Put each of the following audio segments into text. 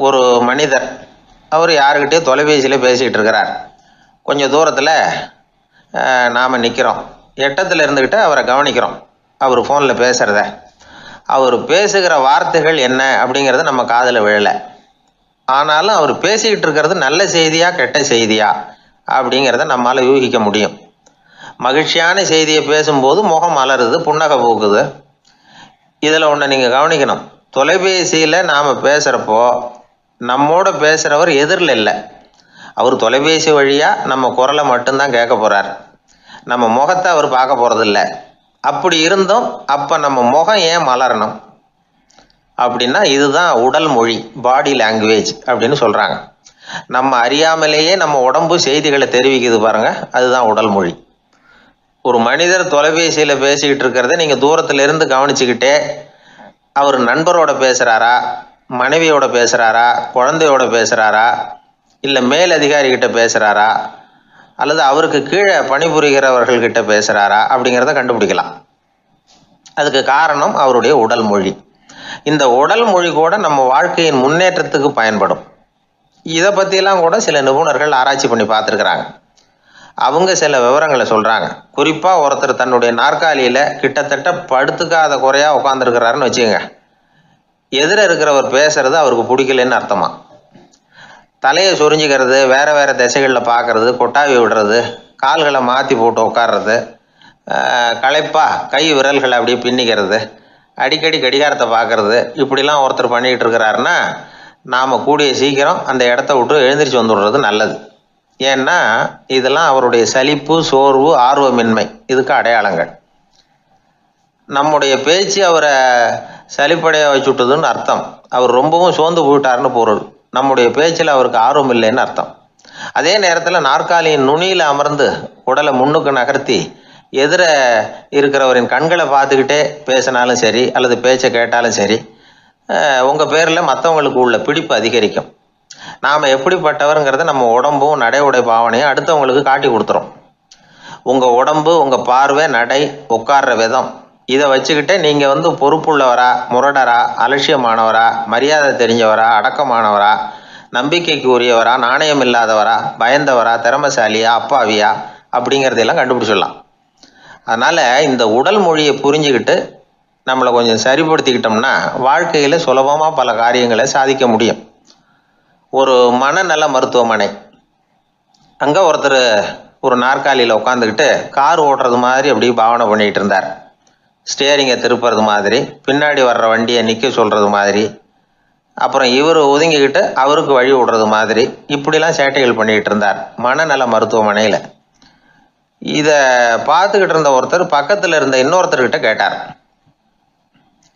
ஒரு மனிதர் அவர் யாருக்கிட்டே தொலைபேசியில் பேசிகிட்டு இருக்கிறார். கொஞ்சம் தூரத்தில் நாம் நிற்கிறோம். எட்டத்தில் இருந்துக்கிட்டு அவரை கவனிக்கிறோம். அவர் ஃபோனில் பேசுகிறத, அவர் பேசுகிற வார்த்தைகள் என்ன அப்படிங்கிறது நம்ம காதில் விழலை. ஆனாலும் அவர் பேசிக்கிட்டு இருக்கிறது நல்ல செய்தியா கெட்ட செய்தியா அப்படிங்கிறத நம்மளால் யூகிக்க முடியும். மகிழ்ச்சியான செய்தியை பேசும்போது முகம் மலருது, புன்னகை போக்குது. இதில் ஒன்று நீங்கள் கவனிக்கணும். தொலைபேசியில் நாம் பேசுகிறப்போ நம்மோட பேசுகிறவர் எதிரில் இல்லை. அவர் தொலைபேசி வழியாக நம்ம குரலை மட்டும்தான் கேட்க போகிறார். நம்ம முகத்தை அவர் பார்க்க போகிறதில்ல. அப்படி இருந்தும் அப்போ நம்ம முகம் ஏன் மலரணும் அப்படின்னா இதுதான் உடல் மொழி, பாடி லாங்குவேஜ் அப்படின்னு சொல்கிறாங்க. நம்ம அறியாமலேயே நம்ம உடம்பு செய்திகளை தெரிவிக்குது பாருங்கள், அதுதான் உடல் மொழி. ஒரு மனிதர் தொலைபேசியில் பேசிக்கிட்டு இருக்கிறத நீங்கள் தூரத்தில் இருந்து கவனிச்சுக்கிட்டே அவர் நண்பரோட பேசுகிறாரா, மனைவியோட பேசுகிறாரா, குழந்தையோட பேசுகிறாரா, இல்லை மேல் அதிகாரிகிட்ட பேசுகிறாரா, அல்லது அவருக்கு கீழே பணிபுரிகிறவர்கள்கிட்ட பேசுகிறாரா அப்படிங்கிறத கண்டுபிடிக்கலாம். அதுக்கு காரணம் அவருடைய உடல் மொழி. இந்த உடல் மொழி கூட நம்ம வாழ்க்கையின் முன்னேற்றத்துக்கு பயன்படும். இதை பற்றியெல்லாம் கூட சில நிபுணர்கள் ஆராய்ச்சி பண்ணி பார்த்துருக்குறாங்க. அவங்க சில விவரங்களை சொல்கிறாங்க. குறிப்பாக ஒருத்தர் தன்னுடைய நாற்காலியில் கிட்டத்தட்ட படுத்துக்காத குறையாக உட்காந்துருக்கிறாருன்னு வச்சுக்கோங்க. எதிர இருக்கிறவர் பேசுறது அவருக்கு பிடிக்கலன்னு அர்த்தமா. தலையை சொரிஞ்சிக்கிறது, வேறு வேறு திசைகளில் பார்க்குறது, கொட்டாவி விடுறது, கால்களை மாற்றி போட்டு உட்கார்றது, களைப்பாக கை விரல்களை அப்படியே பின்னிக்கிறது, அடிக்கடி கடிகாரத்தை பார்க்குறது, இப்படிலாம் ஒருத்தர் பண்ணிக்கிட்டு இருக்கிறாருன்னா நாம் கூடிய சீக்கிரம் அந்த இடத்த விட்டு எழுந்திரிச்சு வந்துடுறது நல்லது. ஏன்னா இதெல்லாம் அவருடைய சலிப்பு, சோர்வு, ஆர்வமின்மை இதுக்கு அடையாளங்கள். நம்முடைய பேச்சு அவரை சலிப்படைய வச்சுட்டுதுன்னு அர்த்தம். அவர் ரொம்பவும் சோர்ந்து போயிட்டாருன்னு பொருள். நம்முடைய பேச்சில் அவருக்கு ஆர்வம் இல்லைன்னு அர்த்தம். அதே நேரத்தில் நாற்காலியின் நுனியில் அமர்ந்து உடலை முன்னுக்கு நகர்த்தி எதிர இருக்கிறவரின் கண்களை பார்த்துக்கிட்டே பேசினாலும் சரி அல்லது பேச்சை கேட்டாலும் சரி, உங்கள் பேரில் மற்றவங்களுக்கு உள்ள பிடிப்பு அதிகரிக்கும். நாம் எப்படிப்பட்டவருங்கிறத நம்ம உடம்பும் நடை உடை பாவனையும் அடுத்தவங்களுக்கு காட்டி கொடுத்துரும். உங்கள் உடம்பு, உங்கள் பார்வை, நடை, உட்கார்ற விதம் இதை வச்சுக்கிட்டே நீங்கள் பொறுப்புள்ளவரா, முரடரா, அலட்சியமானவரா, மரியாதை தெரிஞ்சவரா, அடக்கமானவரா, நம்பிக்கைக்கு உரியவரா, நாணயம் இல்லாதவரா, பயந்தவரா, திறமைசாலியா, அப்பாவியா அப்படிங்கிறதையெல்லாம் கண்டுபிடிச்சிடலாம். அதனால் இந்த உடல் மொழியை புரிஞ்சுக்கிட்டு நம்மளை கொஞ்சம் சரிப்படுத்திக்கிட்டோம்னா வாழ்க்கையில் சுலபமாக பல காரியங்களை சாதிக்க முடியும். ஒரு மனநல மருத்துவமனை, அங்கே ஒருத்தர் ஒரு நாற்காலியில் உட்காந்துக்கிட்டு கார் ஓட்டுறது மாதிரி அப்படி பாவனை பண்ணிகிட்டு இருந்தார். ஸ்டேரிங்கை திருப்புறது மாதிரி, பின்னாடி வர்ற வண்டியை நிற்க சொல்கிறது மாதிரி, அப்புறம் இவர் ஒதுங்கிக்கிட்டு அவருக்கு வழி விடுறது மாதிரி, இப்படிலாம் சேட்டைகள் பண்ணிக்கிட்டு இருந்தார் மனநல மருத்துவமனையில். இதை பார்த்துக்கிட்டு இருந்த ஒருத்தர் பக்கத்தில் இருந்த இன்னொருத்தர்கிட்ட கேட்டார்,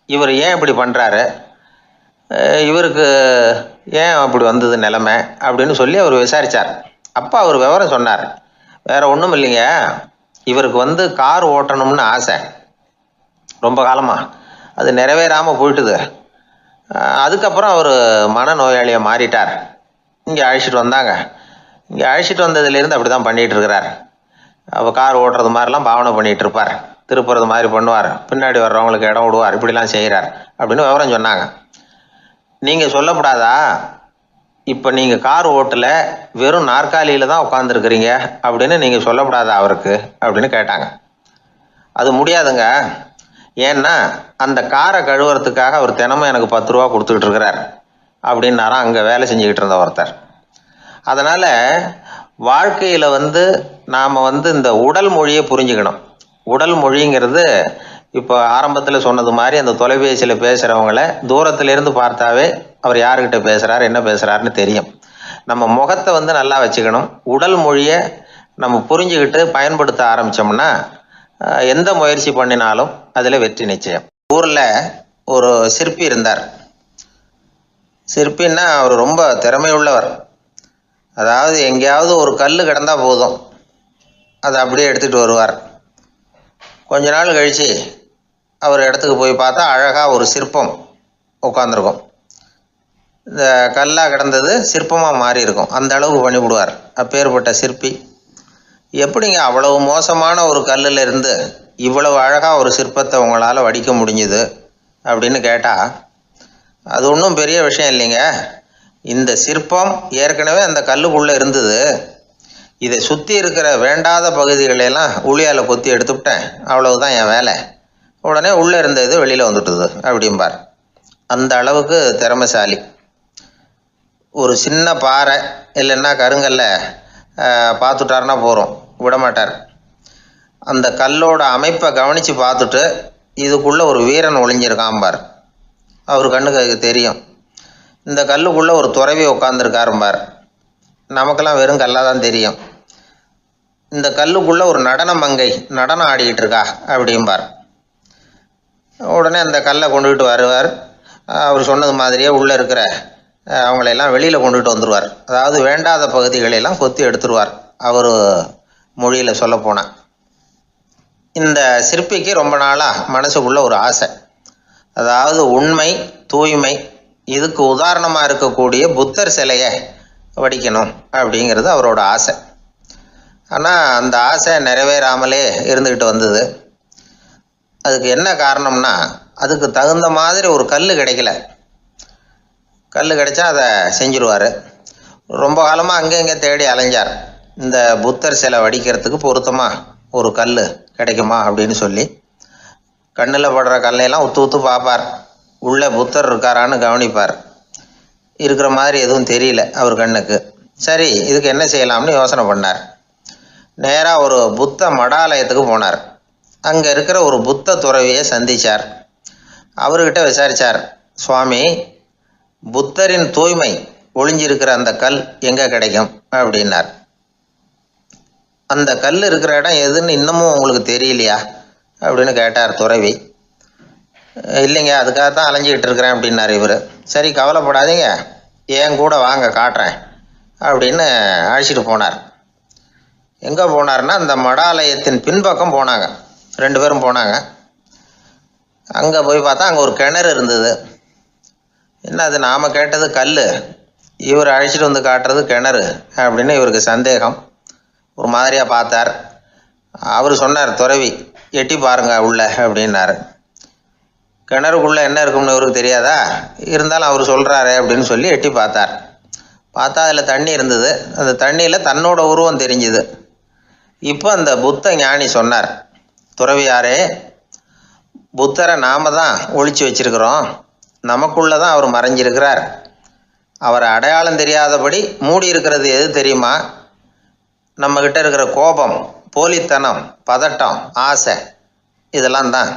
இவர் ஏன் இப்படி பண்ணுறாரு, இவருக்கு ஏன் அப்படி வந்தது நிலைமை அப்படின்னு சொல்லி அவர் விசாரித்தார். அப்போ அவர் விவரம் சொன்னார். வேற ஒன்றும் இல்லைங்க, இவருக்கு கார் ஓட்டணும்னு ஆசை ரொம்ப காலமாக, அது நிறைவேறாமல் போயிட்டுது. அதுக்கப்புறம் அவர் மனநோயாளியாக மாறிட்டார். இங்கே அழைச்சிட்டு வந்தாங்க. இங்கே அழைச்சிட்டு வந்ததுலேருந்து அப்படி தான் பண்ணிகிட்டு இருக்கிறார். அப்போ கார் ஓட்டுறது மாதிரிலாம் பாவனை பண்ணிகிட்டு இருப்பார், திருப்புறது மாதிரி பண்ணுவார், பின்னாடி வர்றவங்களுக்கு இடம் விடுவார், இப்படிலாம் செய்கிறார் அப்படின்னு விவரம் சொன்னாங்க. நீங்கள் சொல்லப்படாதா, இப்போ நீங்கள் கார் ஓட்டல, வெறும் நாற்காலியில் தான் உட்காந்துருக்குறீங்க அப்படின்னு நீங்கள் சொல்லப்படாதா அவருக்கு அப்படின்னு கேட்டாங்க. அது முடியாதுங்க. ஏன்னா அந்த காரை கழுவுறதுக்காக அவர் தினமும் எனக்கு 10 ரூபா கொடுத்துக்கிட்டு இருக்கிறார் அப்படின்னாராம் அங்கே வேலை செஞ்சுக்கிட்டு இருந்த ஒருத்தர். அதனால் வாழ்க்கையில் நாம் இந்த உடல் மொழியை புரிஞ்சுக்கணும். உடல் மொழிங்கிறது இப்போ ஆரம்பத்தில் சொன்னது மாதிரி அந்த தொலைபேசியில் பேசுகிறவங்கள தூரத்திலேருந்து பார்த்தாவே அவர் யாருக்கிட்ட பேசுகிறார், என்ன பேசுகிறாருன்னு தெரியும். நம்ம முகத்தை நல்லா வச்சுக்கணும். உடல் மொழியை நம்ம புரிஞ்சுக்கிட்டு பயன்படுத்த ஆரம்பித்தோம்னா எந்த முயற்சி பண்ணினாலும் அதில் வெற்றி நிச்சயம். ஊரில் ஒரு சிற்பி இருந்தார். சிற்பின்னா அவர் ரொம்ப திறமையுள்ளவர். அதாவது எங்கேயாவது ஒரு கல் கிடந்தா போதும், அதை அப்படியே எடுத்துகிட்டு வருவார். கொஞ்ச நாள் கழித்து அவர் இடத்துக்கு போய் பார்த்தா அழகாக ஒரு சிற்பம் உட்காந்துருக்கும். இந்த கல்லாக கிடந்தது சிற்பமாக மாறி இருக்கும். அந்த அளவுக்கு பண்ணிவிடுவார் அப்பேற்பட்ட சிற்பி. எப்படிங்க அவ்வளவு மோசமான ஒரு கல்லில் இருந்து இவ்வளவு அழகாக ஒரு சிற்பத்தை உங்களால் வடிக்க முடிஞ்சுது அப்படின்னு கேட்டால், அது ஒன்றும் பெரிய விஷயம் இல்லைங்க. இந்த சிற்பம் ஏற்கனவே அந்த கல்லுக்குள்ளே இருந்தது. இதை சுற்றி இருக்கிற வேண்டாத பகுதிகளெல்லாம் உளியால் கொத்தி எடுத்துவிட்டேன், அவ்வளவுதான் என் வேலை. உடனே உள்ளே இருந்த இது வெளியில் வந்துட்டுது அப்படிம்பார். அந்த அளவுக்கு திறமைசாலி. ஒரு சின்ன பாறை இல்லைன்னா கருங்கல்ல பார்த்துட்டாருன்னா போகிறோம், விடமாட்டார். அந்த கல்லோட அமைப்பை கவனித்து பார்த்துட்டு இதுக்குள்ளே ஒரு வீரன் ஒளிஞ்சிருக்காம்பார். அவர் கண்ணுக்கு தெரியும். இந்த கல்லுக்குள்ளே ஒரு துறவி உட்காந்துருக்காரும்பார். நமக்கெல்லாம் வெறும் கல்லாக தான் தெரியும். இந்த கல்லுக்குள்ளே ஒரு நடன மங்கை நடனம் ஆடிக்கிட்டு இருக்கா அப்படிம்பார். உடனே அந்த கல்லை கொண்டுகிட்டு வருவார். அவர் சொன்னது மாதிரியே உள்ளே இருக்கிற அவங்களையெல்லாம் வெளியில் கொண்டுகிட்டு வந்துடுவார். அதாவது வேண்டாத பகுதிகளெல்லாம் கொத்தி எடுத்துருவார். அவர் மொழியில் சொல்லப்போனால் இந்த சிற்பிக்கு ரொம்ப நாளாக மனசுக்குள்ளே ஒரு ஆசை. அதாவது உண்மை, தூய்மை, இதுக்கு உதாரணமாக இருக்கக்கூடிய புத்தர் சிலையை வடிக்கணும் அப்படிங்கிறது அவரோட ஆசை. ஆனால் அந்த ஆசை நிறைவேறாமலே இருந்துக்கிட்டு வந்தது. அதுக்கு என்ன காரணம்னா, அதுக்கு தகுந்த மாதிரி ஒரு கல் கிடைக்கல. கல் கிடைச்சா அதை செஞ்சுருவார். ரொம்ப காலமாக அங்கே இங்கே தேடி அலைஞ்சார். இந்த புத்தர் சிலை வடிக்கிறதுக்கு பொருத்தமாக ஒரு கல் கிடைக்குமா அப்படின்னு சொல்லி கண்ணில் படுற கல்லையெல்லாம் உத்து உத்து பார்ப்பார். உள்ளே புத்தர் இருக்காரான்னு கவனிப்பார். இருக்கிற மாதிரி எதுவும் தெரியல அவர் கண்ணுக்கு. சரி, இதுக்கு என்ன செய்யலாம்னு யோசனை பண்ணார். நேராக ஒரு புத்த மடாலயத்துக்கு போனார். அங்கே இருக்கிற ஒரு புத்த துறவியை சந்தித்தார். அவர்கிட்ட விசாரித்தார், சுவாமி, புத்தரின் தூய்மை ஒளிஞ்சிருக்கிற அந்த கல் எங்கே கிடைக்கும் அப்படின்னார். அந்த கல் இருக்கிற இடம் எதுன்னு இன்னமும் உங்களுக்கு தெரியலையா அப்படின்னு கேட்டார் துறவி. இல்லைங்க, அதுக்காகத்தான் அலைஞ்சிக்கிட்டு இருக்கிறேன் அப்படின்னார் இவர். சரி, கவலைப்படாதீங்க, ஏன் கூட வாங்க காட்டுறேன் அப்படின்னு அழைச்சிட்டு போனார். எங்கே போனார்னா, அந்த மடாலயத்தின் பின்பக்கம் போனாங்க. 2 பேரும் போனாங்க. அங்கே போய் பார்த்தா அங்கே ஒரு கிணறு இருந்தது. என்ன அது, நாம் கேட்டது கல், இவர் அழைச்சிட்டு வந்து காட்டுறது கிணறு அப்படின்னு இவருக்கு சந்தேகம். ஒரு மாதிரியாக பார்த்தார். அவர் சொன்னார், துறவி எட்டி பாருங்க உள்ள அப்படின்னாரு. கிணறுக்குள்ளே என்ன இருக்கும்னு இவருக்கு தெரியாதா, இருந்தாலும் அவர் சொல்கிறாரு அப்படின்னு சொல்லி எட்டி பார்த்தார். பார்த்தா அதில் தண்ணி இருந்தது. அந்த தண்ணியில் தன்னோட உருவம் தெரிஞ்சுது. இப்போ அந்த புத்த ஞானி சொன்னார், துறவியாரே, புத்தரை நாம தான் ஒளிச்சு வச்சிருக்கிறோம், நமக்குள்ளே தான் அவர் மறைஞ்சிருக்கிறார். அவரை அடையாளம் தெரியாதபடி மூடி இருக்கிறது எது தெரியுமா? நம்மக்கிட்ட இருக்கிற கோபம், போலித்தனம், பதட்டம், ஆசை, இதெல்லாம் தான்.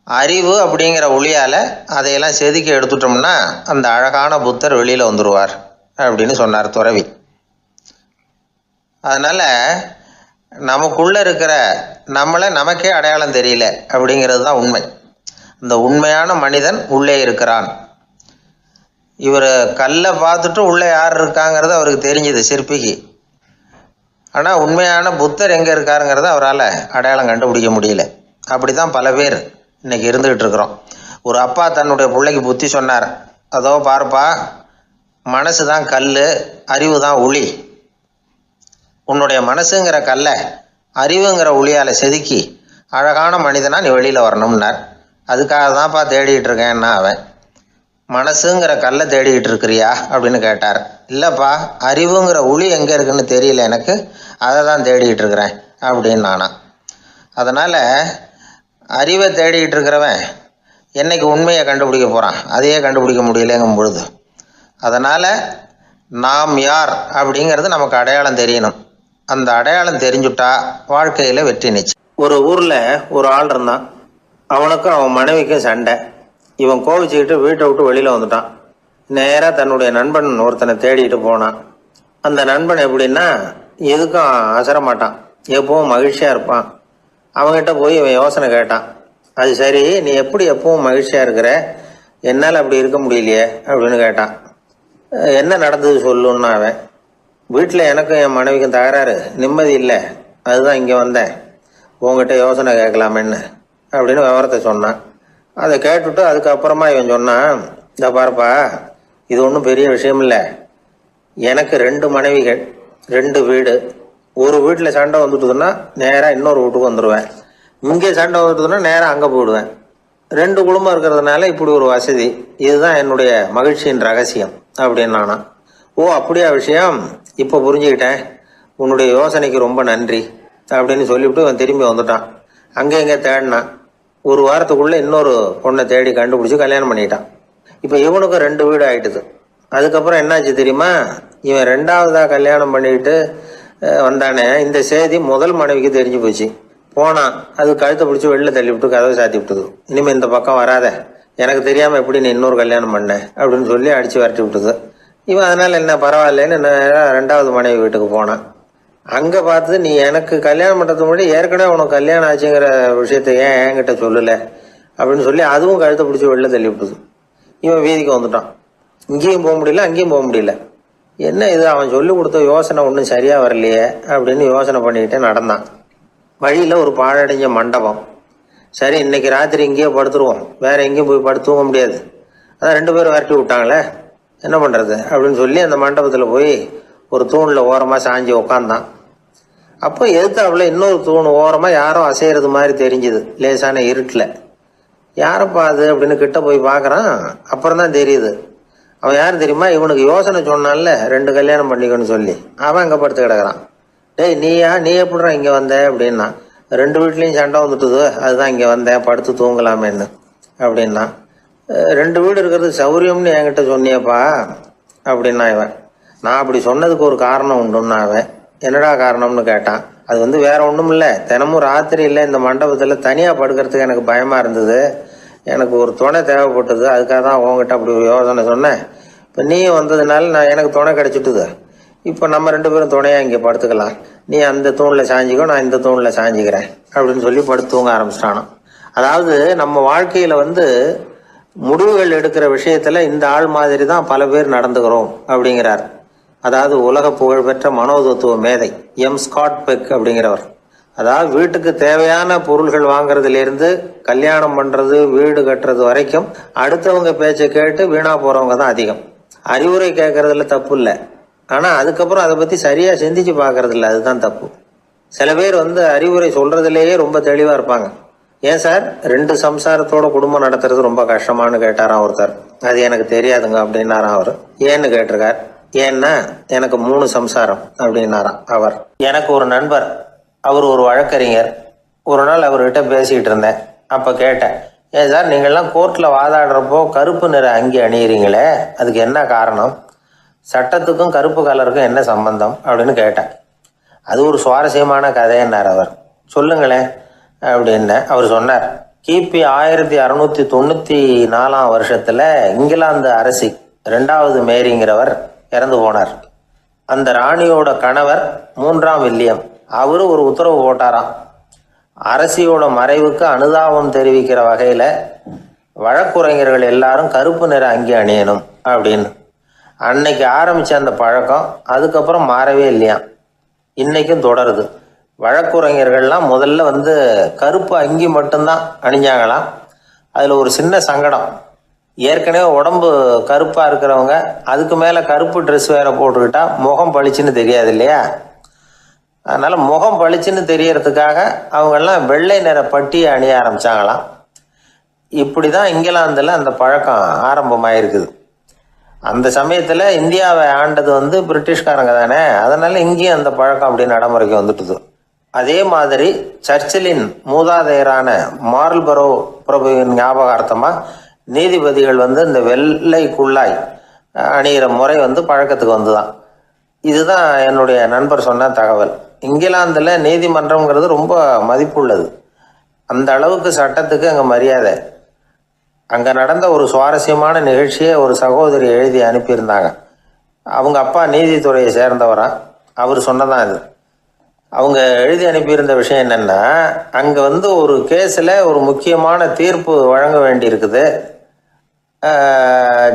அறிவு அப்படிங்கிற ஒளியால் அதையெல்லாம் செதுக்கி எடுத்துட்டோம்னா அந்த அழகான புத்தர் வெளியில் வந்துடுவார் அப்படின்னு சொன்னார் துறவி. அதனால் நமக்குள்ளே இருக்கிற நம்மளை நமக்கே அடையாளம் தெரியல அப்படிங்கிறது தான் உண்மை. இந்த உண்மையான மனிதன் உள்ளே இருக்கிறான். இவர் கல்லை பார்த்துட்டு உள்ளே யார் இருக்காங்கிறது அவருக்கு தெரிஞ்சுது சிற்பிக்கு. ஆனால் உண்மையான புத்தர் எங்கே இருக்காருங்கிறத அவரால் அடையாளம் கண்டுபிடிக்க முடியல. அப்படி தான் பல பேர் இன்றைக்கி இருந்துக்கிட்டு இருக்கிறோம். ஒரு அப்பா தன்னுடைய பிள்ளைக்கு புத்தி சொன்னார், அதோ பார்ப்பா, மனசு தான் கல், அறிவு தான் உளி. உன்னுடைய மனசுங்கிற கல்லை அறிவுங்கிற ஒளியால் செதுக்கி அழகான மனிதனாக நீ வெளியில் வரணும்னார். அதுக்காக தான்ப்பா தேடிக்கிட்டு இருக்கேன்னா அவன். மனசுங்கிற கல்லை தேடிக்கிட்டு இருக்கிறியா அப்படின்னு கேட்டார். இல்லைப்பா, அறிவுங்கிற ஒளி எங்கே இருக்குன்னு தெரியல எனக்கு, அதை தான் தேடிக்கிட்டு இருக்கிறேன் அப்படின்னு நானா. அதனால் அறிவை தேடிக்கிட்டு இருக்கிறவன் என்னைக்கு உண்மையை கண்டுபிடிக்க போகிறான், அதையே கண்டுபிடிக்க முடியலைங்கும் பொழுது. அதனால் நாம் யார் அப்படிங்கிறது நமக்கு அடையாளம் தெரியணும். அந்த அடையாளம் தெரிஞ்சுட்டா வாழ்க்கையில் வெற்றி நிச்சயம். ஒரு ஊரில் ஒரு ஆள் இருந்தான். அவனுக்கும் அவன் மனைவிக்கும் சண்டை. இவன் கோவிச்சுக்கிட்டு வீட்டை விட்டு வெளியில் வந்துட்டான். நேராக தன்னுடைய நண்பன் ஒருத்தனை தேடிட்டு போனான். அந்த நண்பன் எப்படின்னா, எதுக்கும் அசர மாட்டான், எப்பவும் மகிழ்ச்சியாக இருப்பான். அவங்ககிட்ட போய் இவன் யோசனை கேட்டான். அது சரி, நீ எப்படி எப்பவும் மகிழ்ச்சியாக இருக்கிற, என்னால் அப்படி இருக்க முடியலையே அப்படின்னு கேட்டான். என்ன நடந்தது சொல்லுன்னா அவன், வீட்டில் எனக்கும் என் மனைவிக்கும் தகராறு, நிம்மதி இல்லை, அதுதான் இங்கே வந்தேன், உங்ககிட்ட யோசனை கேட்கலாமேன்னு அப்படின்னு விவரத்தை சொன்னான். அதை கேட்டுவிட்டு அதுக்கப்புறமா இவன் சொன்னான், இந்த பாருப்பா, இது ஒன்றும் பெரிய விஷயம் இல்லை. எனக்கு 2 மனைவிகள், 2 வீடு. ஒரு வீட்டில் சண்டை வந்துட்டுதுன்னா நேராக இன்னொரு வீட்டுக்கு வந்துடுவேன். இங்கே சண்டை வந்துட்டுதுன்னா நேராக அங்கே போயிடுவேன். 2 குடும்பம் இருக்கிறதுனால இப்படி ஒரு வசதி. இதுதான் என்னுடைய மகிழ்ச்சியின் ரகசியம் அப்படின்னு நானா. ஓ அப்படியா விஷயம், இப்போ புரிஞ்சுக்கிட்டேன், உன்னுடைய யோசனைக்கு ரொம்ப நன்றி அப்படின்னு சொல்லிவிட்டு அவன் திரும்பி வந்துட்டான். அங்கே இங்கே தேடினான். ஒரு வாரத்துக்குள்ளே இன்னொரு பொண்ணை தேடி கண்டுபிடிச்சி கல்யாணம் பண்ணிட்டான். இப்போ இவனுக்கும் 2 வீடு ஆயிட்டுது. அதுக்கப்புறம் என்னாச்சு தெரியுமா, இவன் 2வதாக கல்யாணம் பண்ணிக்கிட்டு வந்தானே, இந்த செய்தி முதல் மனைவிக்கு தெரிஞ்சு போச்சு. போனான், அது கழுத்தை பிடிச்சி வெளில தள்ளி விட்டு கதவை சாத்தி விட்டுது. இனிமேல் இந்த பக்கம் வராத, எனக்கு தெரியாமல் எப்படி நீ இன்னொரு கல்யாணம் பண்ண அப்படின்னு சொல்லி அடித்து விரட்டி விட்டுது. இவன் அதனால் என்ன பரவாயில்லன்னு 2வது மனைவி வீட்டுக்கு போனான். அங்கே பார்த்து, நீ எனக்கு கல்யாணம் பண்ணுறதுக்கு முன்னாடி ஏற்கனவே உனக்கு கல்யாணம் ஆச்சுங்கிற விஷயத்த ஏன் என்கிட்ட சொல்லலை அப்படின்னு சொல்லி அதுவும் கழுத்தை பிடிச்சி வெளில தள்ளி விட்டுது. இவன் வீதிக்கு வந்துட்டான். இங்கேயும் போக முடியல, அங்கேயும் போக முடியல. என்ன இது, அவன் சொல்லி கொடுத்த யோசனை ஒன்றும் சரியாக வரலையே அப்படின்னு யோசனை பண்ணிக்கிட்டே நடந்தான். வழியில் ஒரு பாழடைஞ்ச மண்டபம். சரி, இன்னைக்கு ராத்திரி இங்கேயே படுத்துருவோம், வேற எங்கேயும் போய் படுத்து தூங்க முடியாது, அதான் 2 பேரும் விரட்டி விட்டாங்களே, என்ன பண்ணுறது அப்படின்னு சொல்லி அந்த மண்டபத்தில் போய் ஒரு தூணில் ஓரமாக சாஞ்சி உக்காந்தான். அப்போ எதுத்தாப்புல இன்னொரு தூண் ஓரமாக யாரோ அசைகிறது மாதிரி தெரிஞ்சுது, லேசான இருட்டில். யாரப்பா அது அப்படின்னு கிட்ட போய் பார்க்குறான். அப்புறம் தான் தெரியுது, அவன் யார் தெரியுமா, இவனுக்கு யோசனை சொன்னான்ல 2 கல்யாணம் பண்ணிக்கணும்னு சொல்லி, அவன் அங்கே படுத்து கிடக்குறான். டேய் நீ எப்படிறா இங்கே வந்த அப்படின்னா, 2 வீட்லேயும் சண்டை வந்துட்டுது, அதுதான் இங்கே வந்தேன் படுத்து தூங்கலாமேன்னு அப்படின்னா. 2 வீடு இருக்கிறது சௌரியம்னு என்கிட்ட சொன்னியப்பா அப்படின்னா இவன். நான் அப்படி சொன்னதுக்கு ஒரு காரணம் உண்டுன்னா அவன். என்னடா காரணம்னு கேட்டான். அது வேற ஒன்றும் இல்லை, தினமும் ராத்திரி இல்லை இந்த மண்டபத்தில் தனியாக படுக்கிறதுக்கு எனக்கு பயமாக இருந்தது, எனக்கு ஒரு துணை தேவைப்பட்டது, அதுக்காக தான் உங்ககிட்ட அப்படி ஒரு யோசனை சொன்னேன். இப்போ நீ வந்ததுனால எனக்கு துணை கிடைச்சிட்டுது. இப்போ நம்ம 2 பேரும் துணையாக இங்கே படுத்துக்கலாம், நீ அந்த தூணில் சாஞ்சிக்கோ, நான் இந்த தூணில் சாஞ்சிக்கிறேன் அப்படின்னு சொல்லி படுத்து தூங்க ஆரம்பிச்சிட்டானோ. அதாவது நம்ம வாழ்க்கையில் முடிவுகள் எடுக்கிற விஷயத்தில் இந்த ஆள் மாதிரி தான் பல பேர் நடந்துக்கிறோம் அப்படிங்கிறார். அதாவது உலக புகழ்பெற்ற மனோதத்துவ மேதை ஸ்காட் பெக் அப்படிங்கிறவர். அதாவது வீட்டுக்கு தேவையான பொருள்கள் வாங்குறதுலேருந்து கல்யாணம் பண்ணுறது, வீடு கட்டுறது வரைக்கும் அடுத்தவங்க பேச்சை கேட்டு வீணா போகிறவங்க தான் அதிகம். அறிவுரை கேட்கறதுல தப்பு இல்லை, ஆனால் அதுக்கப்புறம் அதை பற்றி சரியாக சிந்திச்சு பார்க்கறது இல்லை, அதுதான் தப்பு. சில பேர் அறிவுரை சொல்கிறதுலேயே ரொம்ப தெளிவாக இருப்பாங்க. ஏன் சார் 2 சம்சாரத்தோட குடும்பம் நடத்துறது ரொம்ப கஷ்டமானு கேட்டாராம் ஒருத்தர். அது எனக்கு தெரியாதுங்க அப்படின்னாராம் அவர். ஏன்னு கேட்டிருக்கார். ஏன்னா எனக்கு 3 சம்சாரம் அப்படின்னாராம் அவர். எனக்கு ஒரு நண்பர், அவர் ஒரு வழக்கறிஞர். ஒரு நாள் அவர்கிட்ட பேசிக்கிட்டு இருந்தேன். அப்போ கேட்டேன், ஏன் சார் நீங்கள்லாம் கோர்ட்டில் வாதாடுறப்போ கருப்பு நிற அங்கி அணியிறீங்களே, அதுக்கு என்ன காரணம், சட்டத்துக்கும் கருப்பு கலருக்கும் என்ன சம்பந்தம் அப்படின்னு கேட்டேன். அது ஒரு சுவாரஸ்யமான கதைன்னார் அவர். சொல்லுங்களேன் அப்படின்னு அவர் சொன்னார். கிபி 1694 வருஷத்தில் இங்கிலாந்து அரசி 2வது மேரிங்கிறவர் இறந்து போனார். அந்த ராணியோட கணவர் 3ஆம் வில்லியம், அவரு ஒரு உத்தரவு போட்டாராம், அரசியோட மறைவுக்கு அனுதாபம் தெரிவிக்கிற வகையில் வழக்குரைஞர்கள் எல்லாரும் கருப்பு நிற அங்கி அணியணும் அப்படின்னு. அன்னைக்கு ஆரம்பித்த அந்த பழக்கம் அதுக்கப்புறம் மாறவே இல்லையாம், இன்னைக்கும் தொடருது. வழக்குரைஞர்கள்லாம் முதல்ல கருப்பு அங்கி மட்டும்தான் அணிஞ்சாங்களாம். அதில் ஒரு சின்ன சங்கடம், ஏற்கனவே உடம்பு கருப்பாக இருக்கிறவங்க அதுக்கு மேலே கருப்பு ட்ரெஸ் வேற போட்டுக்கிட்டா முகம் பளிச்சுன்னு தெரியாது இல்லையா. அதனால் முகம் பளிச்சுன்னு தெரியறதுக்காக அவங்கெல்லாம் வெள்ளை நிற பட்டியை அணிய ஆரம்பித்தாங்களாம். இப்படி தான் இங்கிலாந்தில் அந்த பழக்கம் ஆரம்பமாயிருக்குது. அந்த சமயத்தில் இந்தியாவை ஆண்டது பிரிட்டிஷ்காரங்க தானே, அதனால் இங்கேயும் அந்த பழக்கம் அப்படி நடைமுறைக்கு வந்துட்டுது. அதே மாதிரி சர்ச்சிலின் மூதாதையரான மார்ல்பரோ பிரபுவின் ஞாபகார்த்தமாக நீதிபதிகள் இந்த வெள்ளை குள்ளாய் அணிகிற முறை பழக்கத்துக்கு வந்துதான். இதுதான் என்னுடைய நண்பர் சொன்ன தகவல். இங்கிலாந்தில் நீதிமன்றம்ங்கிறது ரொம்ப மதிப்புள்ளது, அந்த அளவுக்கு சட்டத்துக்கு அங்கே மரியாதை. அங்கே நடந்த ஒரு சுவாரஸ்யமான நிகழ்ச்சியை ஒரு சகோதரி எழுதி அனுப்பியிருந்தாங்க. அவங்க அப்பா நீதித்துறையை சேர்ந்தவரா, அவர் சொன்னதான் இது. அவங்க எழுதி அனுப்பியிருந்த விஷயம் என்னென்னா, அங்கே ஒரு கேஸில் ஒரு முக்கியமான தீர்ப்பு வழங்க வேண்டியிருக்குது.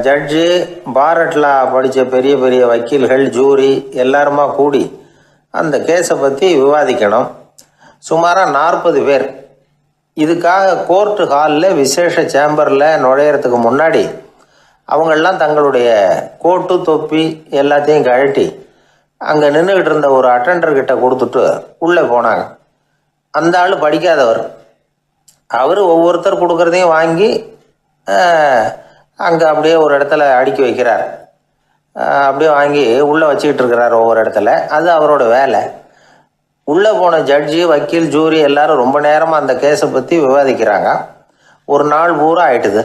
ஜட்ஜு, பாரட்லா படித்த பெரிய பெரிய வக்கீல்கள், ஜூரி எல்லாருமா கூடி அந்த கேஸை பற்றி விவாதிக்கணும். சுமாராக 40 பேர். இதுக்காக கோர்ட்டு ஹாலில் விசேஷ சேம்பரில் நுழையிறதுக்கு முன்னாடி அவங்களெலாம் தங்களுடைய கோட்டு தொப்பி எல்லாத்தையும் கழட்டி அங்கே நின்றுக்கிட்டு இருந்த ஒரு அட்டெண்டர்கிட்ட கொடுத்துட்டு உள்ளே போனாங்க. அந்த ஆள் படிக்காதவர். அவர் ஒவ்வொருத்தர் கொடுக்குறதையும் வாங்கி அங்கே அப்படியே ஒரு இடத்துல அடுக்கி வைக்கிறார். அப்படியே வாங்கி உள்ளே வச்சுக்கிட்டு இருக்கிறார் ஒவ்வொரு இடத்துல. அது அவரோட வேலை. உள்ளே போன ஜட்ஜி, வக்கீல், ஜூரி எல்லாரும் ரொம்ப நேரமாக அந்த கேஸை பற்றி விவாதிக்கிறாங்க. ஒரு நாள் பூரா ஆயிட்டுது.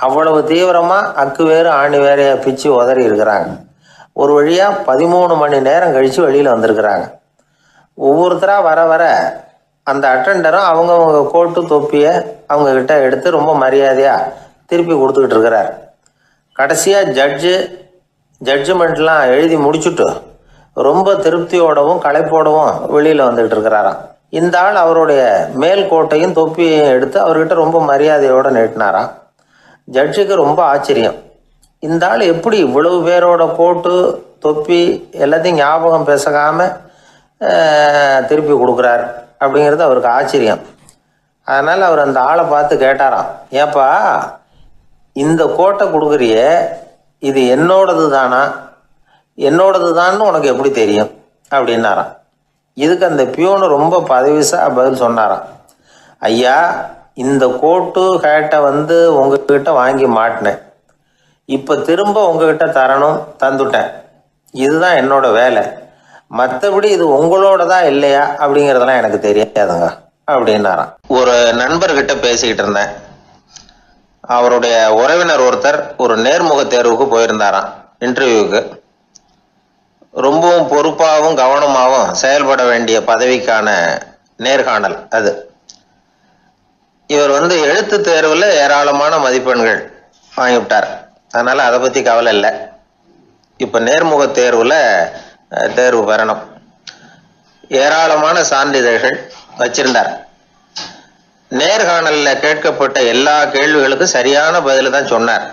அவ்வளவு தீவிரமாக அக்கு வேறு ஆணி வேறையாக பிச்சு உதறி இருக்கிறாங்க. ஒரு வழியாக 13 மணி நேரம் கழித்து வெளியில் வந்திருக்கிறாங்க. ஒவ்வொருத்தராக வர வர அந்த அட்டெண்டரும் அவங்கவுங்க கோட்டு தொப்பியை அவங்கக்கிட்ட எடுத்து ரொம்ப மரியாதையாக திருப்பி கொடுத்துக்கிட்டு இருக்கிறார். கடைசியாக ஜட்ஜ்மெண்ட்லாம் எழுதி முடிச்சுட்டு ரொம்ப திருப்தியோடவும் களைப்போடவும் வெளியில் வந்துக்கிட்டு இருக்கிறாராம். இந்த ஆள் அவருடைய மேல் கோட்டையும் தொப்பியையும் எடுத்து அவர்கிட்ட ரொம்ப மரியாதையோடு நீட்டினாராம். ஜட்ஜுக்கு ரொம்ப ஆச்சரியம். இந்த ஆள் எப்படி இவ்வளவு பேரோட கோட்டு தொப்பி எல்லாத்தையும் ஞாபகம் பேசகாமல் திருப்பி கொடுக்குறார் அப்படிங்கிறது அவருக்கு ஆச்சரியம். அதனால் அவர் அந்த ஆளை பார்த்து கேட்டாராம், ஏப்பா இந்த கோட்டை கொடுக்குறியே, இது என்னோடது தானா, என்னோடது தான்னு உனக்கு எப்படி தெரியும் அப்படின்னாராம். இதுக்கு அந்த பியூனு ரொம்ப பதவிசாக பதில் சொன்னாராம், ஐயா இந்த கோட்டு ஹேட்டை உங்ககிட்ட வாங்கி மாட்டினேன், இப்போ திரும்ப உங்ககிட்ட தரணும், தந்துட்டேன், இதுதான் என்னோட வேலை, மற்றபடி இது உங்களோடதா இல்லையா அப்படிங்கிறதெல்லாம் எனக்கு தெரியாதுங்க அப்படின்னாராம். ஒரு நண்பர்கிட்ட பேசிக்கிட்டு இருந்தேன். அவருடைய உறவினர் ஒருத்தர் ஒரு நேர்முக தேர்வுக்கு போயிருந்தாராம், இன்டர்வியூக்கு. ரொம்பவும் பொறுப்பாகவும் கவனமாகவும் செயல்பட வேண்டிய பதவிக்கான நேர்காணல் அது. இவர் எழுத்து தேர்வில் ஏராளமான மதிப்பெண்கள் வாங்கிவிட்டார். அதனால் அதை பற்றி கவலை இல்லை. இப்போ நேர்முக தேர்வில் தேர்வு பெறணும். ஏராளமான சான்றிதழ்கள் வச்சிருந்தார். நேர்காணலில் கேட்கப்பட்ட எல்லா கேள்விகளுக்கும் சரியான பதில் தான் சொன்னார்.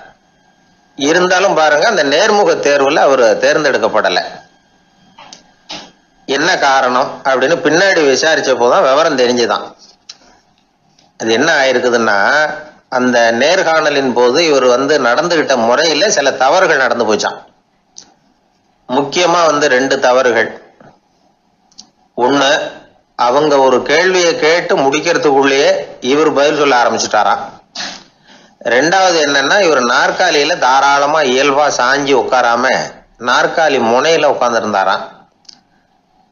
இருந்தாலும் பாருங்க, அந்த நேர்முக தேர்வில் அவர் தேர்ந்தெடுக்கப்படலை. என்ன காரணம் அப்படின்னு பின்னாடி விசாரிச்ச போதான் விவரம் தெரிஞ்சுதான். அது என்ன ஆயிருக்குதுன்னா, அந்த நேர்காணலின் போது இவர் நடந்துகிட்ட முறையில சில தவறுகள் நடந்து போச்சான். முக்கியமா 2 தவறுகள். ஒண்ணு, அவங்க ஒரு கேள்வியை கேட்டு முடிக்கிறதுக்குள்ளேயே இவர் பதில் சொல்ல ஆரம்பிச்சுட்டாராம். ரெண்டாவது என்னன்னா, இவர் நாற்காலியில தாராளமா இயல்பா சாஞ்சி உட்காராம நாற்காலி முனையில உட்கார்ந்துருந்தாராம்.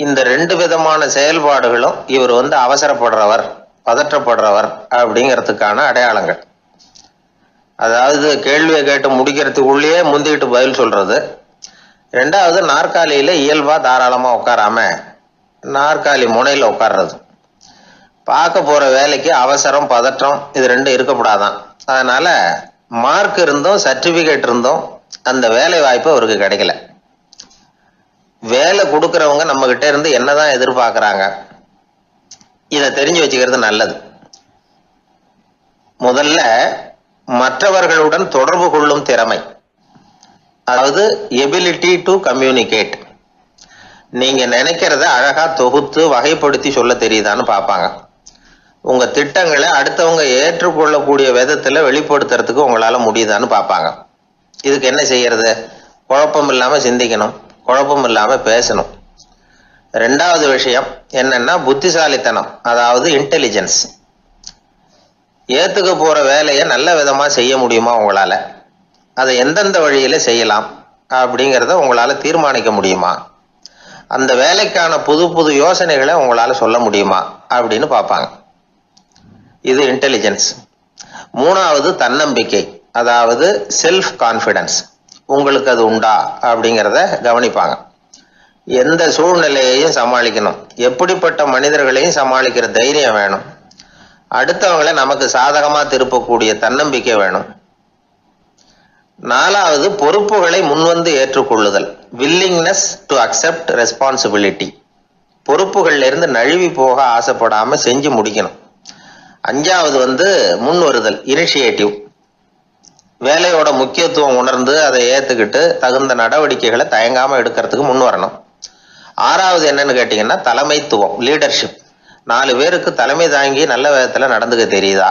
இந்த 2 விதமான செயல்பாடுகளும் இவர் அவசரப்படுறவர், பதற்றப்படுறவர் அப்படிங்கிறதுக்கான அடையாளங்கள். அதாவது கேள்வியை கேட்டு முடிக்கிறதுக்குள்ளேயே முந்திக்கிட்டு பதில் சொல்றது. ரெண்டாவது, நாற்காலியில இயல்பா தாராளமா உட்காராம நாற்காலி முனையில உட்கார்றது. பார்க்க போற வேலைக்கு அவசரம், பதற்றம் இது 2 இருக்கக்கூடாதான். அதனால மார்க் இருந்தும் சர்டிபிகேட் இருந்தும் அந்த வேலை வாய்ப்பு அவருக்கு கிடைக்கல. வேலை கொடுக்கறவங்க நம்ம கிட்ட இருந்து என்னதான் எதிர்பார்க்கறாங்க, இதை தெரிஞ்சு வச்சுக்கிறது நல்லது. முதல்ல மற்றவர்களுடன் தொடர்பு கொள்ளும் திறமை, அதாவது எபிலிட்டி டு கம்யூனிகேட். நீங்க நினைக்கிறத அழகா தொகுத்து வகைப்படுத்தி சொல்ல தெரியுதான்னு பார்ப்பாங்க. உங்க திட்டங்களை அடுத்தவங்க ஏற்றுக்கொள்ளக்கூடிய விதத்துல வெளிப்படுத்துறதுக்கு உங்களால முடியுதான்னு பார்ப்பாங்க. இதுக்கு என்ன செய்யறது? குழப்பம் இல்லாம சிந்திக்கணும், குழப்பம் இல்லாம பேசணும். ரெண்டாவது விஷயம் என்னன்னா புத்திசாலித்தனம், அதாவது இன்டெலிஜென்ஸ். ஏத்துக்க போற வேலையை நல்ல விதமா செய்ய முடியுமா உங்களால, அதை எந்தெந்த வழியில செய்யலாம் அப்படிங்கிறத உங்களால தீர்மானிக்க முடியுமா, அந்த வேலைக்கான புது புது யோசனைகளை உங்களால சொல்ல முடியுமா அப்படின்னு பார்ப்பாங்க. இது இன்டெலிஜென்ஸ். மூணாவது தன்னம்பிக்கை, அதாவது செல்ஃப் கான்ஃபிடன்ஸ். உங்களுக்கு அது உண்டா அப்படிங்கிறத கவனிப்பாங்க. எந்த சூழ்நிலையையும் சமாளிக்கணும், எப்படிப்பட்ட மனிதர்களையும் சமாளிக்கிற தைரியம் வேணும், அடுத்தவங்களை நமக்கு சாதகமா திருப்பக்கூடிய தன்னம்பிக்கை வேணும். நாலாவது பொறுப்புகளை முன்வந்து ஏற்றுக்கொள்ளுதல், வில்லிங்னஸ் டு அக்செப்ட் ரெஸ்பான்சிபிலிட்டி. பொறுப்புகள்ல இருந்து நழுவி போக ஆசைப்படாம செஞ்சு முடிக்கணும். அஞ்சாவது முன் வருதல், இனிஷியேட்டிவ். வேலையோட முக்கியத்துவம் உணர்ந்து அதை ஏத்துக்கிட்டு தகுந்த நடவடிக்கைகளை தயங்காம எடுக்கிறதுக்கு முன் வரணும். ஆறாவது என்னன்னு கேட்டீங்கன்னா தலைமைத்துவம், லீடர்ஷிப். 4 பேருக்கு தலைமை தாங்கி நல்ல விதத்துல நடந்துக்க தெரியுதா.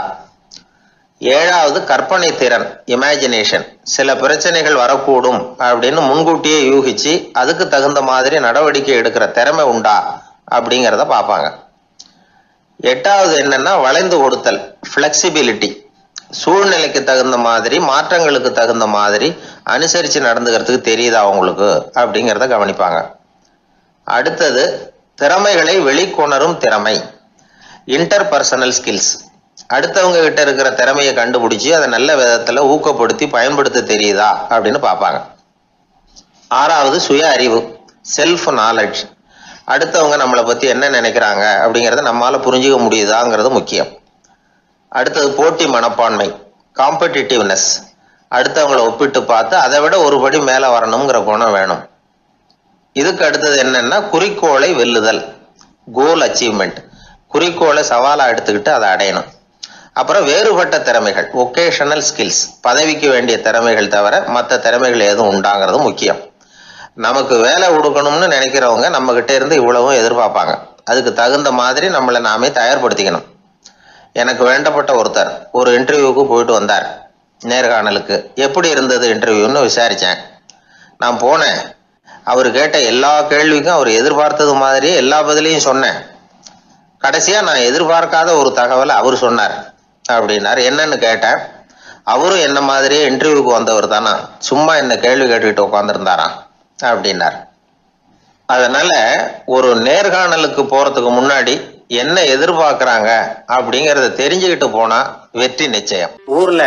ஏழாவது கற்பனை திறன், இமேஜினேஷன். சில பிரச்சனைகள் வரக்கூடும் அப்படின்னு முன்கூட்டியே யூகிச்சு அதுக்கு தகுந்த மாதிரி நடவடிக்கை எடுக்கிற திறமை உண்டா அப்படிங்கிறத பார்ப்பாங்க. எட்டாவது என்னன்னா வளைந்து கொடுத்தல், பிளெக்சிபிலிட்டி. சூழ்நிலைக்கு தகுந்த மாதிரி, மாற்றங்களுக்கு தகுந்த மாதிரி அனுசரித்து நடந்துக்கிறதுக்கு தெரியுதா அவங்களுக்கு அப்படிங்கிறத கவனிப்பாங்க. அடுத்தது திறமைகளை வெளிக்கொணரும் திறமை, இன்டர்பர்சனல் ஸ்கில்ஸ். அடுத்தவங்க கிட்ட இருக்கிற திறமையை கண்டுபிடிச்சி அதை நல்ல விதத்துல ஊக்கப்படுத்தி பயன்படுத்த தெரியுதா அப்படின்னு பார்ப்பாங்க. ஆறாவது சுய அறிவு, செல்ஃப் நாலேஜ். அடுத்தவங்க நம்மளை பத்தி என்ன நினைக்கிறாங்க அப்படிங்கிறத நம்மளால புரிஞ்சுக்க முடியுதாங்கிறது முக்கியம். அடுத்தது போட்டி மனப்பான்மை, காம்படிட்டிவ்னஸ். அடுத்தவங்களை ஒப்பிட்டு பார்த்து அதை விட ஒரு படி மேலே வரணுங்கிற குணம் வேணும். இதுக்கு அடுத்தது என்னன்னா குறிக்கோளை வெல்லுதல், கோல் அச்சீவ்மெண்ட். குறிக்கோளை சவாலாக எடுத்துக்கிட்டு அதை அடையணும். அப்புறம் வேறுபட்ட திறமைகள், ஒகேஷனல் ஸ்கில்ஸ். பதவிக்கு வேண்டிய திறமைகள் தவிர மற்ற திறமைகள் எதுவும் உண்டாங்கிறது முக்கியம். நமக்கு வேலை கொடுக்கணும்னு நினைக்கிறவங்க நம்ம கிட்ட இருந்து இவ்வளவும் எதிர்பார்ப்பாங்க. அதுக்கு தகுந்த மாதிரி நம்மளை நாமே தயார்படுத்திக்கணும். எனக்கு வேண்டப்பட்ட ஒருத்தர் ஒரு இன்டர்வியூக்கு போயிட்டு வந்தார், நேர்காணலுக்கு. எப்படி இருந்தது இன்டர்வியூன்னு விசாரித்தேன். நான் போனேன். அவர் கேட்ட எல்லா கேள்விக்கும் அவர் எதிர்பார்த்தது மாதிரியே எல்லா பதிலையும் சொன்னேன். கடைசியா நான் எதிர்பார்க்காத ஒரு தகவலை அவர் சொன்னார் அப்படின்னார். என்னன்னு கேட்டேன். அவரும் என்ன மாதிரியே இன்டர்வியூக்கு வந்தவர் தானா, சும்மா என்ன கேள்வி கேட்டுக்கிட்டு உட்காந்துருந்தாராம் அப்படின்னார். அதனால ஒரு நேர்காணலுக்கு போறதுக்கு முன்னாடி என்ன எதிர்பார்க்கறாங்க அப்படிங்கறத தெரிஞ்சுக்கிட்டு போனா வெற்றி நிச்சயம். ஊர்ல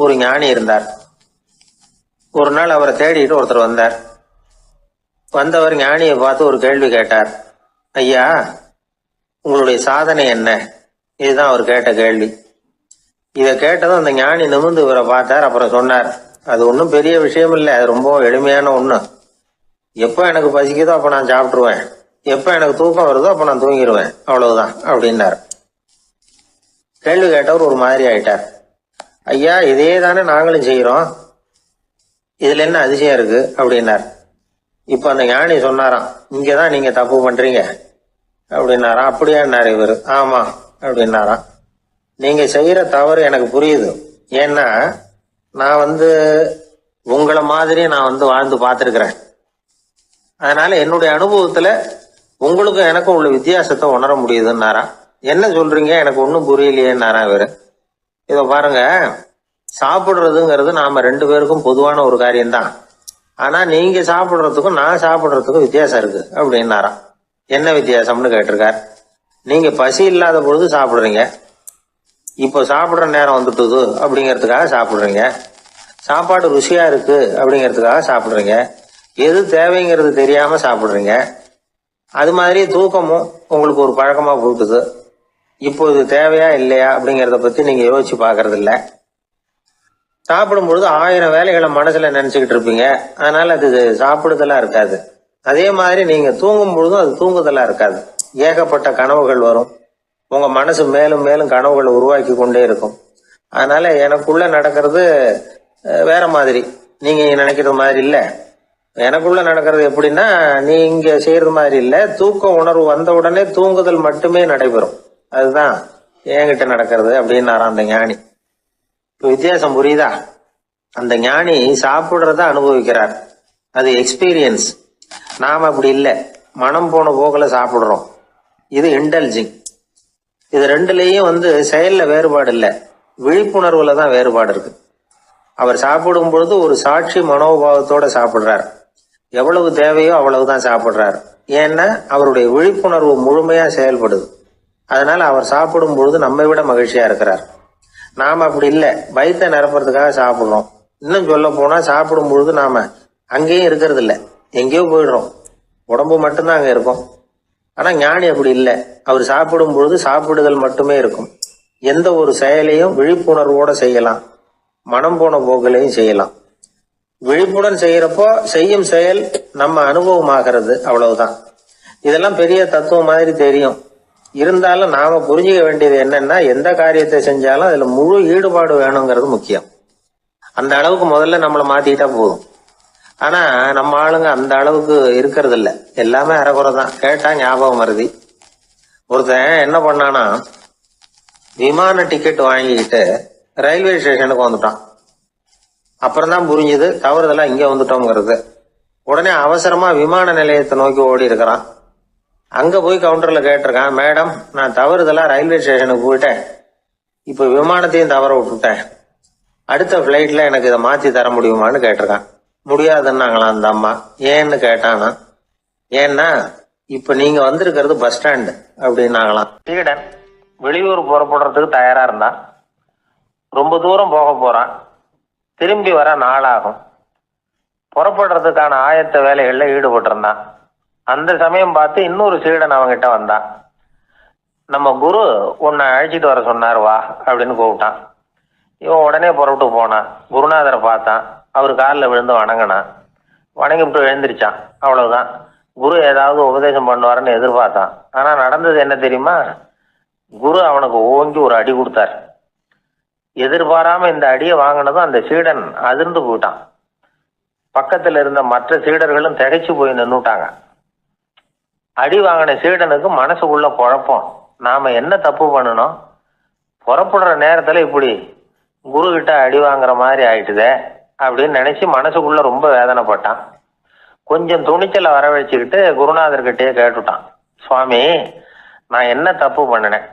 ஒரு ஞானி இருந்தார். ஒரு நாள் அவரை தேடிட்டு ஒருத்தர் வந்தார். வந்தவர் ஞானியை பார்த்து ஒரு கேள்வி கேட்டார். ஐயா, உங்களுடைய சாதனை என்ன? இதுதான் அவர் கேட்ட கேள்வி. இதை கேட்டதும் அந்த ஞானி நிமிர்ந்து இவரை பார்த்தார். அப்புறம் சொன்னார், அது ஒன்றும் பெரிய விஷயம் இல்லை, அது ரொம்ப எளிமையான ஒண்ணு. எப்போ எனக்கு பசிக்குதோ அப்ப நான் சாப்பிட்டுருவேன், எப்ப எனக்கு தூக்கம் வருதோ அப்ப நான் தூங்கிடுவேன், அவ்வளவுதான் அப்படின்னார். கேள்வி கேட்டவர் ஒரு மாதிரி ஆயிட்டார். ஐயா, இதே தானே நாங்களும் செய்யறோம், இதுல என்ன அதிசயம் இருக்கு அப்படின்னார். இப்ப அந்த ஞானி சொன்னாராம், இங்கதான் நீங்க தப்பு பண்றீங்க அப்படின்னாராம். அப்படியான்னாரு இவரு. ஆமா அப்படின்னாராம். நீங்க செய்யற தவறு எனக்கு புரியுது. ஏன்னா நான் உங்களை மாதிரி நான் வாழ்ந்து பார்த்திருக்கிறேன். அதனால என்னுடைய அனுபவத்துல உங்களுக்கும் எனக்கும் உள்ள வித்தியாசத்தை உணர முடியுதுன்னாரா. என்ன சொல்றீங்க, எனக்கு ஒன்றும் புரியலையேன்னாரா இவரு. இதை பாருங்க, சாப்பிடுறதுங்கிறது நாம ரெண்டு பேருக்கும் பொதுவான ஒரு காரியம்தான். ஆனா நீங்க சாப்பிடுறதுக்கும் நான் சாப்பிடுறதுக்கும் வித்தியாசம் இருக்கு அப்படின்னாராம். என்ன வித்தியாசம்னு கேட்டிருக்கார். நீங்க பசி இல்லாத பொழுது சாப்பிடுறீங்க, இப்போ சாப்பிடுற நேரம் வந்துட்டுது அப்படிங்கிறதுக்காக சாப்பிடுறீங்க. சாப்பாடு ருசியா இருக்கு அப்படிங்கிறதுக்காக சாப்பிடுறீங்க. எது தேவைங்கிறது தெரியாம சாப்பிடுறீங்க. அது மாதிரி தூக்கமும் உங்களுக்கு ஒரு பழக்கமா போட்டுது. இப்போ இது தேவையா இல்லையா அப்படிங்கிறத பத்தி நீங்க யோசிச்சு பாக்குறது இல்ல. சாப்பிடும் பொழுது 1000 வேலைகளை மனசுல நினைச்சுக்கிட்டு இருப்பீங்க. அதனால அது சாப்பிடுதலா இருக்காது. அதே மாதிரி நீங்க தூங்கும் பொழுதும் அது தூங்குதலா இருக்காது. ஏகப்பட்ட கனவுகள் வரும். உங்க மனசு மேலும் மேலும் கனவுகளை உருவாக்கி கொண்டே இருக்கும். அதனால எனக்குள்ள நடக்கிறது வேற மாதிரி, நீங்க நினைக்கிற மாதிரி இல்ல. எனக்குள்ள நடக்கிறது எப்படின்னா, நீங்க செய்யறது மாதிரி இல்ல. தூக்க உணர்வு வந்த உடனே தூங்குதல் மட்டுமே நடைபெறும். அதுதான் என்கிட்ட நடக்கிறது அப்படின்னாராம் அந்த ஞானி. வித்தியாசம் புரியுதா? அந்த ஞானி சாப்பிடுறத அனுபவிக்கிறார், அது எக்ஸ்பீரியன்ஸ். நாம அப்படி இல்லை, மனம் போன போக்குல சாப்பிடுறோம். இது இன்டெலிஜிங். இது ரெண்டுலயும் செயல்ல வேறுபாடு இல்லை, விழிப்புணர்வுல தான் வேறுபாடு இருக்கு. அவர் சாப்பிடும் பொழுது ஒரு சாட்சி மனோபாவத்தோட சாப்பிடுறார். எவ்வளவு தேவையோ அவ்வளவுதான் சாப்பிடுறார். ஏன்னா அவருடைய விழிப்புணர்வு முழுமையா செயல்படுது. அதனால அவர் சாப்பிடும் பொழுது நம்மை விட மகிழ்ச்சியா இருக்கிறார். நாம அப்படி இல்லை, வயிற்றை நிரப்புறதுக்காக சாப்பிடுறோம். இன்னும் சொல்ல போனா சாப்பிடும் பொழுது நாம அங்கேயும் இருக்கிறது இல்லை, எங்கேயோ போயிடுறோம். உடம்பு மட்டும்தான் அங்க இருக்கும். ஆனா ஞானி அப்படி இல்லை. அவர் சாப்பிடும் பொழுது சாப்பிடுதல் மட்டுமே இருக்கும். எந்த ஒரு செயலையும் விழிப்புணர்வோட செய்யலாம், மனம் போன போக்கிலையும் செய்யலாம். விழிப்புடன் செய்யறப்போ செய்யும் செயல் நம்ம அனுபவமாகிறது, அவ்வளவுதான். இதெல்லாம் பெரிய தத்துவம் மாதிரி தெரியும். இருந்தாலும் நாம புரிஞ்சுக்க வேண்டியது என்னன்னா, எந்த காரியத்தை செஞ்சாலும் அதுல முழு ஈடுபாடு வேணுங்கிறது முக்கியம். அந்த அளவுக்கு முதல்ல நம்மளை மாத்திக்கிட்டா போதும். ஆனா நம்ம ஆளுங்க அந்த அளவுக்கு இருக்கிறது இல்ல, எல்லாமே அரைகுறை தான். கேட்டா ஞாபகம் வருது. ஒருத்தன் என்ன பண்ணானா, விமான டிக்கெட் வாங்கிக்கிட்டு ரயில்வே ஸ்டேஷனுக்கு வந்துட்டான். அப்புறம் தான் புரிஞ்சுது தவறுதலா இங்க வந்துட்டோங்கிறது. உடனே அவசரமா விமான நிலையத்தை நோக்கி ஓடி இருக்கிறான். அங்க போய் கவுண்டர்ல கேட்டிருக்கான், மேடம் நான் தவறுதலா ரயில்வே ஸ்டேஷனுக்கு போயிட்டேன், இப்ப விமானத்தையும் தவற விட்டுட்டேன் அடுத்த ஃப்ளைட்டில் எனக்கு இதை மாற்றி தர முடியுமான்னு கேட்டிருக்கான். முடியாதுன்னாங்களாம் அந்த அம்மா. ஏன்னு கேட்டானா, ஏன்னா இப்போ நீங்கள் வந்திருக்கிறது பஸ் ஸ்டாண்டு அப்படின்னாங்களாம். சீடன் வெளியூர் புறப்படுறதுக்கு தயாராக இருந்தான். ரொம்ப தூரம் போக போகிறான். திரும்பி வர நாளாகும். புறப்படுறதுக்கான ஆயத்த வேலைகளில் ஈடுபட்டிருந்தான். அந்த சமயம் பார்த்து இன்னொரு சீடன் அவங்ககிட்ட வந்தான். நம்ம குரு உன்னை அழைச்சிட்டு வர சொன்னார் வா அப்படின்னு கூப்பிட்டான். இவன் உடனே புறப்பட்டு போனான். குருநாதரை பார்த்தான். அவர் காலில் விழுந்து வணங்கினான். வணங்கிவிட்டு எழுந்திரிச்சான். அவ்வளவுதான். குரு ஏதாவது உபதேசம் பண்ணுவாருன்னு எதிர்பார்த்தான். ஆனால் நடந்தது என்ன தெரியுமா? குரு அவனுக்கு ஓங்கி ஒரு அடி கொடுத்தார். எதிர்பாராம இந்த அடியை வாங்கினதும் அந்த சீடன் அதிர்ந்து போயிட்டான். பக்கத்தில் இருந்த மற்ற சீடர்களும் திகைச்சு போய் நின்றுட்டாங்க. அடி வாங்கின சீடனுக்கு மனசுக்குள்ள குழப்பம். நாம என்ன தப்பு பண்ணணும்? புறப்படுற நேரத்துல இப்படி குரு கிட்ட அடி வாங்குற மாதிரி ஆயிட்டுதே அப்படின்னு நினைச்சு மனசுக்குள்ள ரொம்ப வேதனைப்பட்டான். கொஞ்சம் துணிச்சலை வரவழைச்சுக்கிட்டு குருநாதர்கிட்டயே கேட்டுட்டான். சுவாமி, நான் என்ன தப்பு பண்ணினேன்?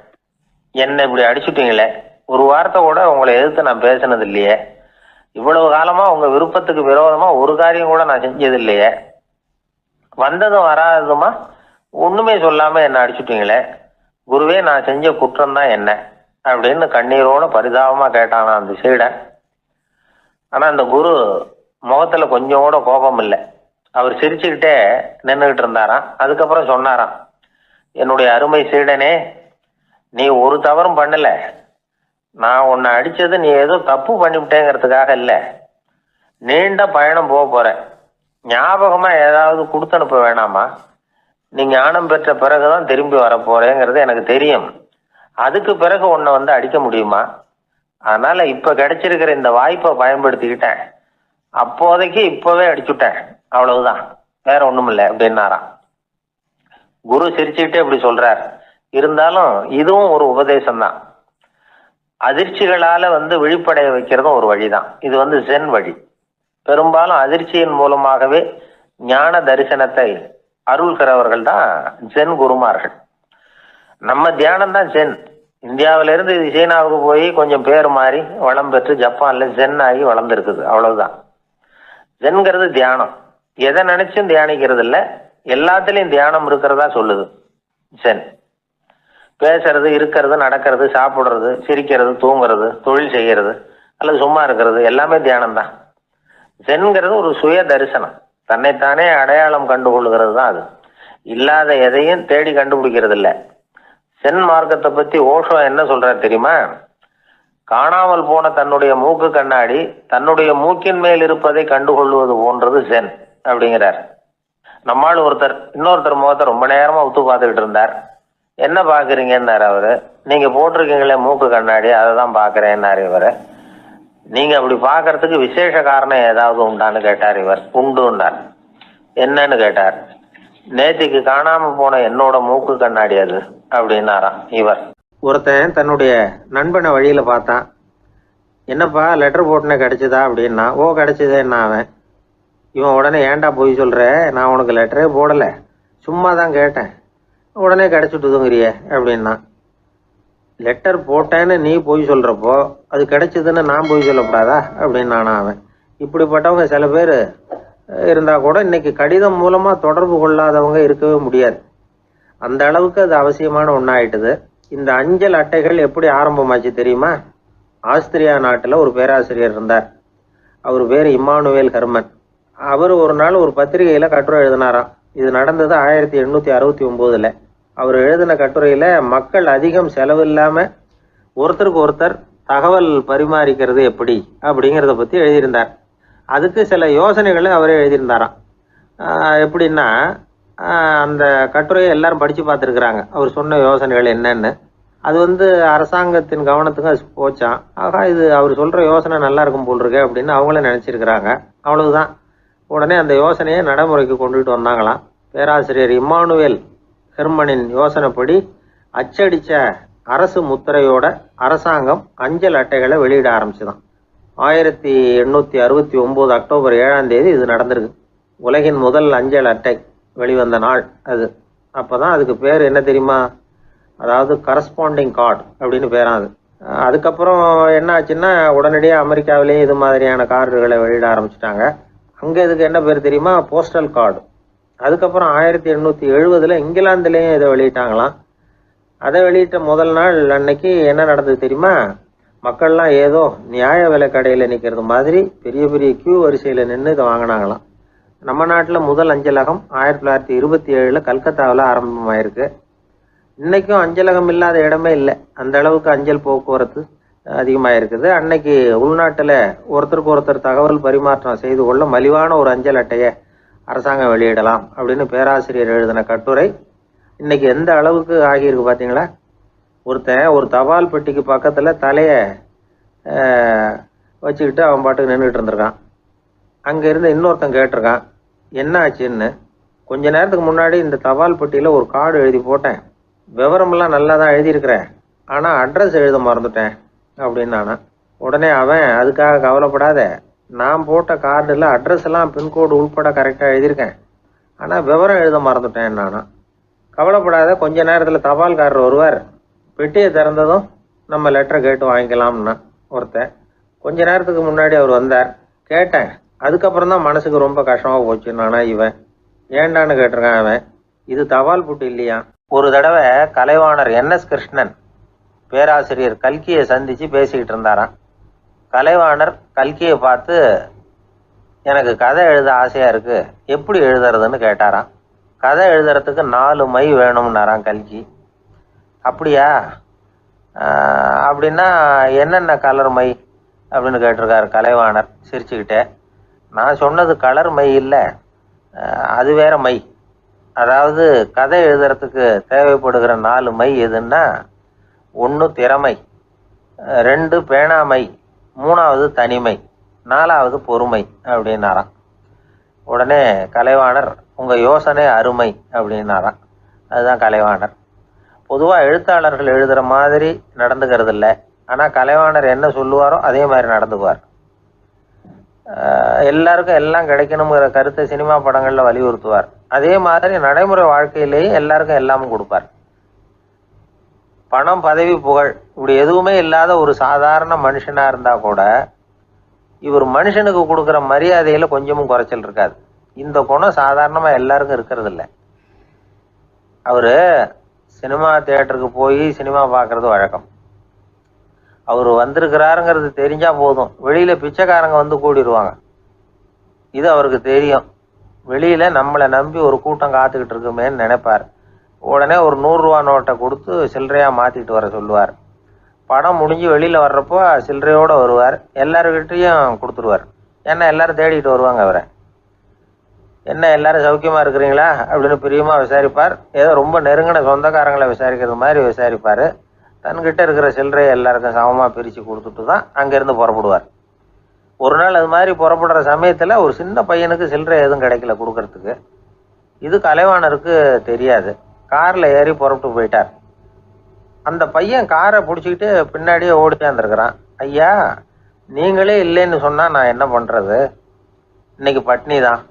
என்னை இப்படி அடிச்சுட்டீங்களே. ஒரு வார்த்தை கூட உங்களை எதிர்த்து நான் பேசினது இல்லையே. இவ்வளவு காலமா உங்க விருப்பத்துக்கு விரோதமா ஒரு காரியம் கூட நான் செஞ்சது இல்லையே. வந்ததும் வராததுமா ஒண்ணுமே சொல்லாம என்ன அடிச்சுட்டீங்களே. குருவே, நான் செஞ்ச குற்றம் தான் என்ன அப்படின்னு கண்ணீரோட பரிதாபமா கேட்டானா அந்த சீடன். ஆனா அந்த குரு முகத்துல கொஞ்சம் கூட கோபம் இல்லை. அவர் சிரிச்சுக்கிட்டே நின்றுகிட்டு இருந்தாராம். அதுக்கப்புறம் சொன்னாராம், என்னுடைய அருமை சீடனே, நீ ஒரு தவறும் பண்ணல. நான் உன்னை அடிச்சது நீ ஏதோ தப்பு பண்ணிவிட்டேங்கிறதுக்காக இல்லை. நீண்ட பயணம் போக போற. ஞாபகமா ஏதாவது கொடுத்து அனுப்ப வேணாமா? நீ ஞானம் பெற்ற பிறகுதான் திரும்பி வரப்போறேங்கிறது எனக்கு தெரியும். அதுக்கு பிறகு உன்னை வந்து அடிக்க முடியுமா? அதனால இப்ப கிடைச்சிருக்கிற இந்த வாய்ப்பை பயன்படுத்திக்கிட்டேன். அப்போதைக்கு இப்பவே அடிச்சுட்டேன், அவ்வளவுதான், வேற ஒண்ணும் இல்லை அப்படின்னாராம். குரு சிரிச்சுக்கிட்டே இப்படி சொல்றார். இருந்தாலும் இதுவும் ஒரு உபதேசம் தான். அதிர்ச்சிகளால வந்து விழிப்படைய வைக்கிறதும் ஒரு வழிதான். இது வந்து ஜென் வழி. பெரும்பாலும் அதிர்ச்சியின் மூலமாகவே ஞான தரிசனத்தை அருள்கிறவர்கள் தான் ஜென் குருமார்கள். நம்ம தியானம் தான் ஜென். இந்தியாவிலிருந்து இது சீனாவுக்கு போய் கொஞ்சம் பேர் மாறி வளம் பெற்று ஜப்பான்ல ஜென் ஆகி வளர்ந்துருக்குது, அவ்வளவுதான். ஜென்கிறது தியானம். எதை நினைச்சும் தியானிக்கிறது இல்லை, எல்லாத்துலயும் தியானம் இருக்கிறதா சொல்லுது ஜென். பேசுறது, இருக்கிறது, நடக்கிறது, சாப்பிடுறது, சிரிக்கிறது, தூங்குறது, தொழில் செய்கிறது அல்லது சும்மா இருக்கிறது எல்லாமே தியானம் தான். ஜென்கிறது ஒரு சுய தரிசனம். தன்னைத்தானே அடையாளம் கண்டுகொள்ளுகிறது தான் அது. இல்லாத எதையும் தேடி கண்டுபிடிக்கிறது இல்லை. சென் மார்க்கத்தை பத்தி ஓஷோ என்ன சொல்றாரு தெரியுமா? காணாமல் போன தன்னுடைய மூக்கு கண்ணாடி தன்னுடைய மூக்கின் மேல் இருப்பதை கண்டுகொள்வது போன்றது சென் அப்படிங்கிறார். நம்மால் இன்னொருத்தர் முகத்தை ரொம்ப நேரமா உத்து பார்த்துக்கிட்டு இருந்தார். என்ன பாக்குறீங்கன்னாரு அவரு. நீங்க போட்டிருக்கீங்களே மூக்கு கண்ணாடி, அதை தான் பாக்குறேன்னாரு இவரு. நீங்க அப்படி பாக்குறதுக்கு விசேஷ காரணம் ஏதாவது உண்டான்னு கேட்டார் இவர். உண்டுன்னார். என்னன்னு கேட்டார். நேத்திக்கு காணாம போன என்னோட மூக்கு கண்ணாடி அது அப்படின்னாராம் இவர். ஒருத்தன் தன்னுடைய நண்பனை வழியில பார்த்தான். என்னப்பா லெட்டர் போட்டுனே கிடைச்சதா அப்படின்னா. ஓ கிடைச்சதேன்னா அவன். இவன் உடனே ஏன்டா போய் சொல்ற, நான் உனக்கு லெட்டரே போடல, சும்மா தான் கேட்டேன், உடனே கிடைச்சிட்டுதுங்கிறியே அப்படின்னா. லெட்டர் போட்டேன்னு நீ போய் சொல்றப்போ அது கிடைச்சதுன்னு நான் போய் சொல்லக்கூடாதா அப்படின்னானா அவன். இப்படிப்பட்டவங்க சில பேர் இருந்தா கூட இன்னைக்கு கடிதம் மூலமா தொடர்பு கொள்ளாதவங்க இருக்கவே முடியாது. அந்த அளவுக்கு அது அவசியமான ஒன்னாயிட்டுது. இந்த அஞ்சல் அட்டைகள் எப்படி ஆரம்பமாச்சு தெரியுமா? ஆஸ்திரியா நாட்டுல ஒரு பேராசிரியர் இருந்தார். அவர் பேர் இம்மானுவேல் ஹெர்மன். அவர் ஒரு நாள் ஒரு பத்திரிகையில கட்டுரை எழுதினாராம். இது நடந்தது 1869. அவர் எழுதின கட்டுரையில மக்கள் அதிகம் செலவு இல்லாம ஒருத்தருக்கு ஒருத்தர் தகவல் பரிமாறிக்கிறது எப்படி அப்படிங்கிறத பத்தி எழுதியிருந்தார். அதுக்கு சில யோசனைகளை அவரே எழுதியிருந்தாராம். எப்படின்னா, அந்த கட்டுரையை எல்லாரும் படிச்சு பார்த்துருக்குறாங்க. அவர் சொன்ன யோசனைகள் என்னன்னு. அது அரசாங்கத்தின் கவனத்துக்கு அது போச்சான். ஆகா, இது அவர் சொல்ற யோசனை நல்லா இருக்கும் போல் இருக்கு அப்படின்னு அவங்களே நினைச்சிருக்கிறாங்க. அவ்வளவுதான். உடனே அந்த யோசனையை நடைமுறைக்கு கொண்டுட்டு வந்தாங்களாம். பேராசிரியர் இம்மானுவேல் ஹெர்மனின் யோசனைப்படி அச்சடிச்ச அரசு முத்திரையோட அரசாங்கம் அஞ்சல் அட்டைகளை வெளியிட ஆரம்பிச்சுதான். 1869 அக்டோபர் 7ஆம் தேதி இது நடந்திருக்கு. உலகின் முதல் அஞ்சல் அட்டை வெளிவந்த நாள் அது. அப்பதான் அதுக்கு பேர் என்ன தெரியுமா? அதாவது கரஸ்பாண்டிங் கார்டு அப்படின்னு பேராது. அதுக்கப்புறம் என்ன ஆச்சுன்னா உடனடியாக அமெரிக்காவிலேயே இது மாதிரியான கார்டுகளை வெளியிட ஆரம்பிச்சிட்டாங்க. அங்கே இதுக்கு என்ன பேர் தெரியுமா? Postal card. அதுக்கப்புறம் 1870 இங்கிலாந்துலேயும் இதை வெளியிட்டாங்களாம். அதை வெளியிட்ட முதல் நாள் அன்னைக்கு என்ன நடந்தது தெரியுமா? மக்கள்லாம் ஏதோ நியாய விலை கடையில் நிற்கிறது மாதிரி பெரிய பெரிய கியூ வரிசையில் நின்று இதை வாங்கினாங்களாம். நம்ம நாட்டில் முதல் அஞ்சலகம் 1927 கல்கத்தாவில் ஆரம்பமாயிருக்கு. இன்னைக்கும் அஞ்சலகம் இல்லாத இடமே இல்லை. அந்த அளவுக்கு அஞ்சல் போக்குவரத்து அதிகமாக இருக்குது. அன்னைக்கு உள்நாட்டில் ஒருத்தருக்கு ஒருத்தர் தகவல் பரிமாற்றம் செய்து கொள்ள மலிவான ஒரு அஞ்சல் அட்டையை அரசாங்கம் வெளியிடலாம் அப்படின்னு பேராசிரியர் எழுதின கட்டுரை இன்னைக்கு எந்த அளவுக்கு ஆகியிருக்கு பார்த்தீங்களா? ஒருத்தன் ஒரு தபால் பெட்டிக்கு பக்கத்தில் தலையை வச்சுக்கிட்டு அவன் பாட்டுக்கு நின்றுட்டு இருந்திருக்கான். அங்கே இருந்து இன்னொருத்தன் கேட்டிருக்கான், என்ன ஆச்சுன்னு. கொஞ்ச நேரத்துக்கு முன்னாடி இந்த தபால் பெட்டியில் ஒரு கார்டு எழுதி போட்டேன், விவரமெல்லாம் நல்லா தான் எழுதியிருக்கிறேன், ஆனால் அட்ரஸ் எழுத மறந்துட்டேன் அப்படின்னு நானா. உடனே அவன், அதுக்காக கவலைப்படாத, நான் போட்ட கார்டில் அட்ரஸ் எல்லாம் பின்கோடு உள்பட கரெக்டாக எழுதியிருக்கேன், ஆனால் விவரம் எழுத மறந்துட்டேன் நானா. கவலைப்படாத, கொஞ்ச நேரத்தில் தபால்காரர் வருவார், பெட்டியை திறந்ததும் நம்ம லெட்டரை கேட்டு வாங்கிக்கலாம்னா ஒருத்தன். கொஞ்ச நேரத்துக்கு முன்னாடி அவர் வந்தார், கேட்டேன், அதுக்கப்புறம் தான் மனசுக்கு ரொம்ப கஷ்டமாக போச்சு நானா. இவன் ஏண்டான்னு கேட்டிருக்கான். அவன், இது தபால் புட்டு இல்லையா. ஒரு தடவை கலைவாணர் NS கிருஷ்ணன் பேராசிரியர் கல்கியை சந்திச்சு பேசிக்கிட்டு இருந்தாராம். கலைவாணர் கல்கியை பார்த்து, எனக்கு கதை எழுத ஆசையா இருக்கு, எப்படி எழுதுறதுன்னு கேட்டாராம். கதை எழுதுறதுக்கு 4 மை வேணும்னாராம் கல்கி. அப்படியா, அப்படின்னா என்னென்ன கலர் மை அப்படின்னு கேட்டிருக்காரு கலைவாணர் சிரிச்சுக்கிட்டே. நான் சொன்னது கலர் மை இல்லை, அது வேற மை. அதாவது கதை எழுதுறதுக்கு தேவைப்படுகிற 4 மை எதுன்னா, 1 திறமை, 2 பேணாமை, 3வது தனிமை, 4வது பொறுமை அப்படின்னாராம். உடனே கலைவாணர், உங்கள் யோசனை அருமை அப்படின்னாராம். அதுதான் கலைவாணர். பொதுவாக எழுத்தாளர்கள் எழுதுகிற மாதிரி நடந்துக்கிறது இல்லை. ஆனால் கலைவாணர் என்ன சொல்லுவாரோ அதே மாதிரி நடந்துக்குவார். எல்லாருக்கும் எல்லாம் கிடைக்கணுங்கிற கருத்தை சினிமா படங்களில் வலியுறுத்துவார். அதே மாதிரி நடைமுறை வாழ்க்கையிலேயே எல்லாருக்கும் எல்லாமும் கொடுப்பார். பணம், பதவி, புகழ் இப்படி எதுவுமே இல்லாத ஒரு சாதாரண மனுஷனாக இருந்தால் கூட இவர் மனுஷனுக்கு கொடுக்குற மரியாதையில் கொஞ்சமும் குறைச்சல் இருக்காது. இந்த குணம் சாதாரணமாக எல்லாருக்கும் இருக்கிறது இல்லை. அவர் சினிமா தியேட்டருக்கு போய் சினிமா பார்க்குறது வழக்கம். அவர் வந்திருக்கிறாருங்கிறது தெரிஞ்சால் போதும், வெளியில் பிச்சைக்காரங்க வந்து கூடிடுவாங்க. இது அவருக்கு தெரியும். வெளியில் நம்மளை நம்பி ஒரு கூட்டம் காத்துக்கிட்டு இருக்குமேன்னு நினைப்பார். உடனே ஒரு 100 ரூபா நோட்டை கொடுத்து சில்லறையாக மாற்றிட்டு வர சொல்லுவார். படம் முடிஞ்சு வெளியில் வர்றப்போ சில்லறையோடு வருவார். எல்லாருக்கிட்டையும் கொடுத்துருவார். ஏன்னா எல்லாரும் தேடிட்டு வருவாங்க அவரை. என்ன எல்லாரும் சௌக்கியமாக இருக்கிறீங்களா அப்படின்னு பிரியமாக விசாரிப்பார். ஏதோ ரொம்ப நெருங்கின சொந்தக்காரங்களை விசாரிக்கிறது மாதிரி விசாரிப்பார். தன்கிட்ட இருக்கிற சில்லறையை எல்லாருக்கும் சமமாக பிரித்து கொடுத்துட்டு தான் அங்கேருந்து புறப்படுவார். ஒரு நாள் அது மாதிரி புறப்படுற சமயத்தில் ஒரு சின்ன பையனுக்கு சில்லறை எதுவும் கிடைக்கல கொடுக்கறதுக்கு. இது கலைவாணருக்கு தெரியாது. காரில் ஏறி புறப்பட்டு போயிட்டார். அந்த பையன் காரை பிடிச்சிக்கிட்டு பின்னாடியே ஓடிச்சாந்துருக்கிறான். ஐயா, நீங்களே இல்லைன்னு சொன்னால் நான் என்ன பண்ணுறது, இன்னைக்கு பட்னி தான்,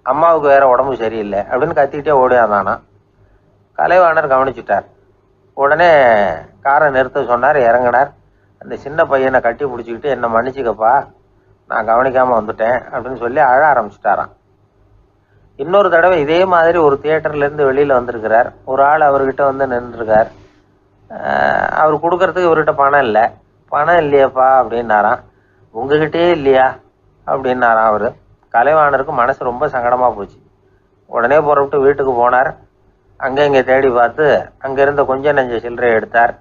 அம்மாவுக்கு வேற உடம்பு சரியில்லை அப்படின்னு கத்திக்கிட்டே ஓடியாந்தானா. கலைவாணர் கவனிச்சுட்டார். உடனே காரை நிறுத்த சொன்னார். இறங்கினார். அந்த சின்ன பையனை கட்டி பிடிச்சிக்கிட்டு, என்னை மன்னிச்சுக்கப்பா, நான் கவனிக்காமல் வந்துட்டேன் அப்படின்னு சொல்லி அழ ஆரம்பிச்சிட்டாராம். இன்னொரு தடவை இதே மாதிரி ஒரு தியேட்டர்லேருந்து வெளியில் வந்திருக்கிறார். ஒரு ஆள் அவர்கிட்ட வந்து நின்றுருக்கார். அவர் கொடுக்கறதுக்கு இவர்கிட்ட பணம் இல்லை. பணம் இல்லையாப்பா அப்படின்னாராம். உங்ககிட்டே இல்லையா அப்படின்னாராம் அவர். கலைவாணருக்கு மனசு ரொம்ப சங்கடமாக போச்சு. உடனே புறப்பட்டு வீட்டுக்கு போனார். அங்கே இங்கே தேடி பார்த்து அங்கேருந்த கொஞ்சம் நெஞ்ச சில்லறையை எடுத்தார்.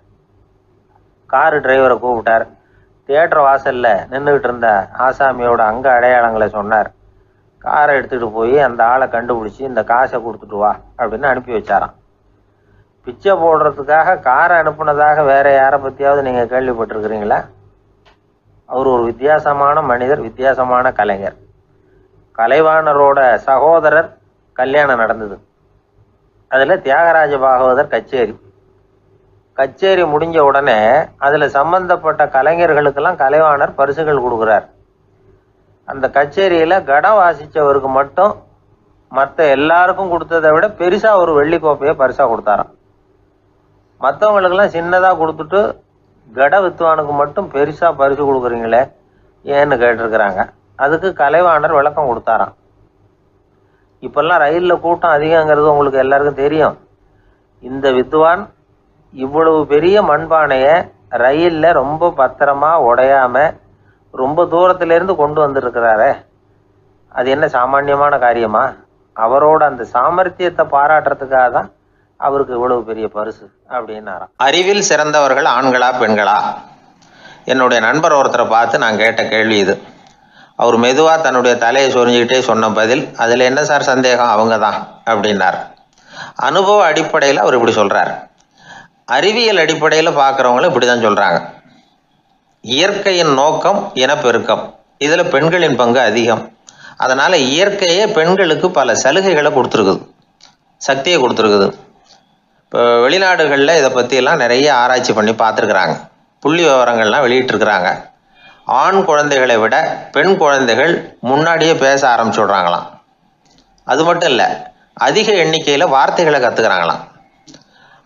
காரு டிரைவரை கூப்பிட்டார். தியேட்டர் வாசலில் நின்றுக்கிட்டு இருந்த ஆசாமியோட அங்க அடையாளங்களை சொன்னார். காரை எடுத்துகிட்டு போய் அந்த ஆளை கண்டுபிடிச்சி இந்த காசை கொடுத்துட்டு வா அப்படின்னு அனுப்பி வச்சாராம். பிச்சை போடுறதுக்காக காரை அனுப்புனதாக வேற யாரை பற்றியாவது நீங்கள் கேள்விப்பட்டிருக்கிறீங்களா? அவர் ஒரு வித்தியாசமான மனிதர், வித்தியாசமான கலைஞர். கலைவாணரோட சகோதரர் கல்யாணம் நடந்தது. அதில் தியாகராஜ பாகவதர் கச்சேரி முடிஞ்ச உடனே அதில் சம்பந்தப்பட்ட கலைஞர்களுக்கெல்லாம் கலைவாணர் பரிசுகள் கொடுக்குறார். அந்த கச்சேரியில் கடம் வாசித்தவருக்கு மட்டும் மற்ற எல்லாருக்கும் கொடுத்ததை விட பெருசாக ஒரு வெள்ளி கோப்பையை பரிசாக கொடுத்தாராம். மற்றவங்களுக்கெல்லாம் சின்னதாக கொடுத்துட்டு கட வித்துவானுக்கு மட்டும் பெருசா பரிசு கொடுக்குறீங்களே ஏன்னு கேட்டிருக்கிறாங்க. அதுக்கு கலைவாணர் விளக்கம் கொடுத்தாராம். இப்பெல்லாம் ரயிலில் கூட்டம் அதிகங்கிறது உங்களுக்கு எல்லாருக்கும் தெரியும். இந்த வித்துவான் இவ்வளவு பெரிய மண்பானைய ரயில்ல ரொம்ப பத்திரமா உடையாம ரொம்ப தூரத்திலிருந்து கொண்டு வந்திருக்கிறாரே, அது என்ன சாமானியமான காரியமா? அவரோட அந்த சாமர்த்தியத்தை பாராட்டுறதுக்காக தான் அவருக்கு இவ்வளவு பெரிய பரிசு அப்படின்னாராம். அறிவில் சிறந்தவர்கள் ஆண்களா பெண்களா? என்னுடைய நண்பர் ஒருத்தரை பார்த்து நான் கேட்ட கேள்வி இது. அவர் மெதுவாக தன்னுடைய தலையை சொரிஞ்சுக்கிட்டே சொன்ன பதில், அதில் என்ன சார் சந்தேகம், அவங்க தான் அப்படின்னார். அனுபவ அடிப்படையில் அவர் இப்படி சொல்கிறார். அறிவியல் அடிப்படையில் பார்க்குறவங்களும் இப்படி தான் சொல்கிறாங்க. இயற்கையின் நோக்கம் இனப்பெருக்கம், இதில் பெண்களின் பங்கு அதிகம். அதனால் இயற்கையே பெண்களுக்கு பல சலுகைகளை கொடுத்துருக்குது, சக்தியை கொடுத்துருக்குது. இப்போ வெளிநாடுகளில் இதை பற்றியெல்லாம் நிறைய ஆராய்ச்சி பண்ணி பார்த்துருக்குறாங்க, புள்ளி விவரங்கள்லாம் வெளியிட்டிருக்கிறாங்க. ஆண் குழந்தைகளை விட பெண் குழந்தைகள் முன்னாடியே பேச ஆரம்பிச்சுடுறாங்களாம். அது மட்டும் இல்லை, அதிக எண்ணிக்கையில் வார்த்தைகளை கற்றுக்கிறாங்களாம்.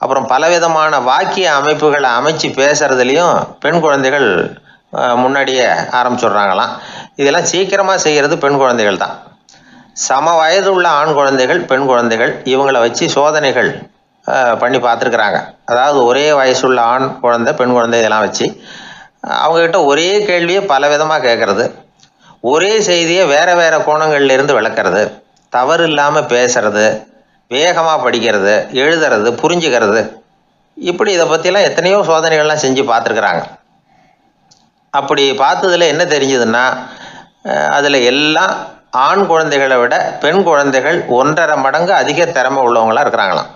அப்புறம் பலவிதமான வாக்கிய அமைப்புகளை அமைச்சு பேசுறதுலேயும் பெண் குழந்தைகள் முன்னாடியே ஆரம்பிச்சுடுறாங்களாம். இதெல்லாம் சீக்கிரமாக செய்கிறது பெண் குழந்தைகள் தான். சம வயது உள்ள ஆண் குழந்தைகள் பெண் குழந்தைகள் இவங்களை வச்சு சோதனைகள் பண்ணி பார்த்துருக்குறாங்க. அதாவது ஒரே வயசுள்ள ஆண் குழந்தை பெண் குழந்தை இதெல்லாம் வச்சு அவங்கக்கிட்ட ஒரே கேள்வியை பல விதமாக கேட்குறது, ஒரே செய்தியை வேறு வேறு கோணங்கள்லேருந்து விளக்கிறது, தவறு இல்லாமல் பேசுறது, வேகமாக படிக்கிறது, எழுதுறது, புரிஞ்சுக்கிறது, இப்படி இதை பற்றிலாம் எத்தனையோ சோதனைகள்லாம் செஞ்சு பார்த்துருக்குறாங்க. அப்படி பார்த்ததில் என்ன தெரிஞ்சதுன்னா, அதில் எல்லாம் ஆண் குழந்தைகளை விட பெண் குழந்தைகள் 1.5 மடங்கு அதிக திறமை உள்ளவங்களாக இருக்கிறாங்களாம்.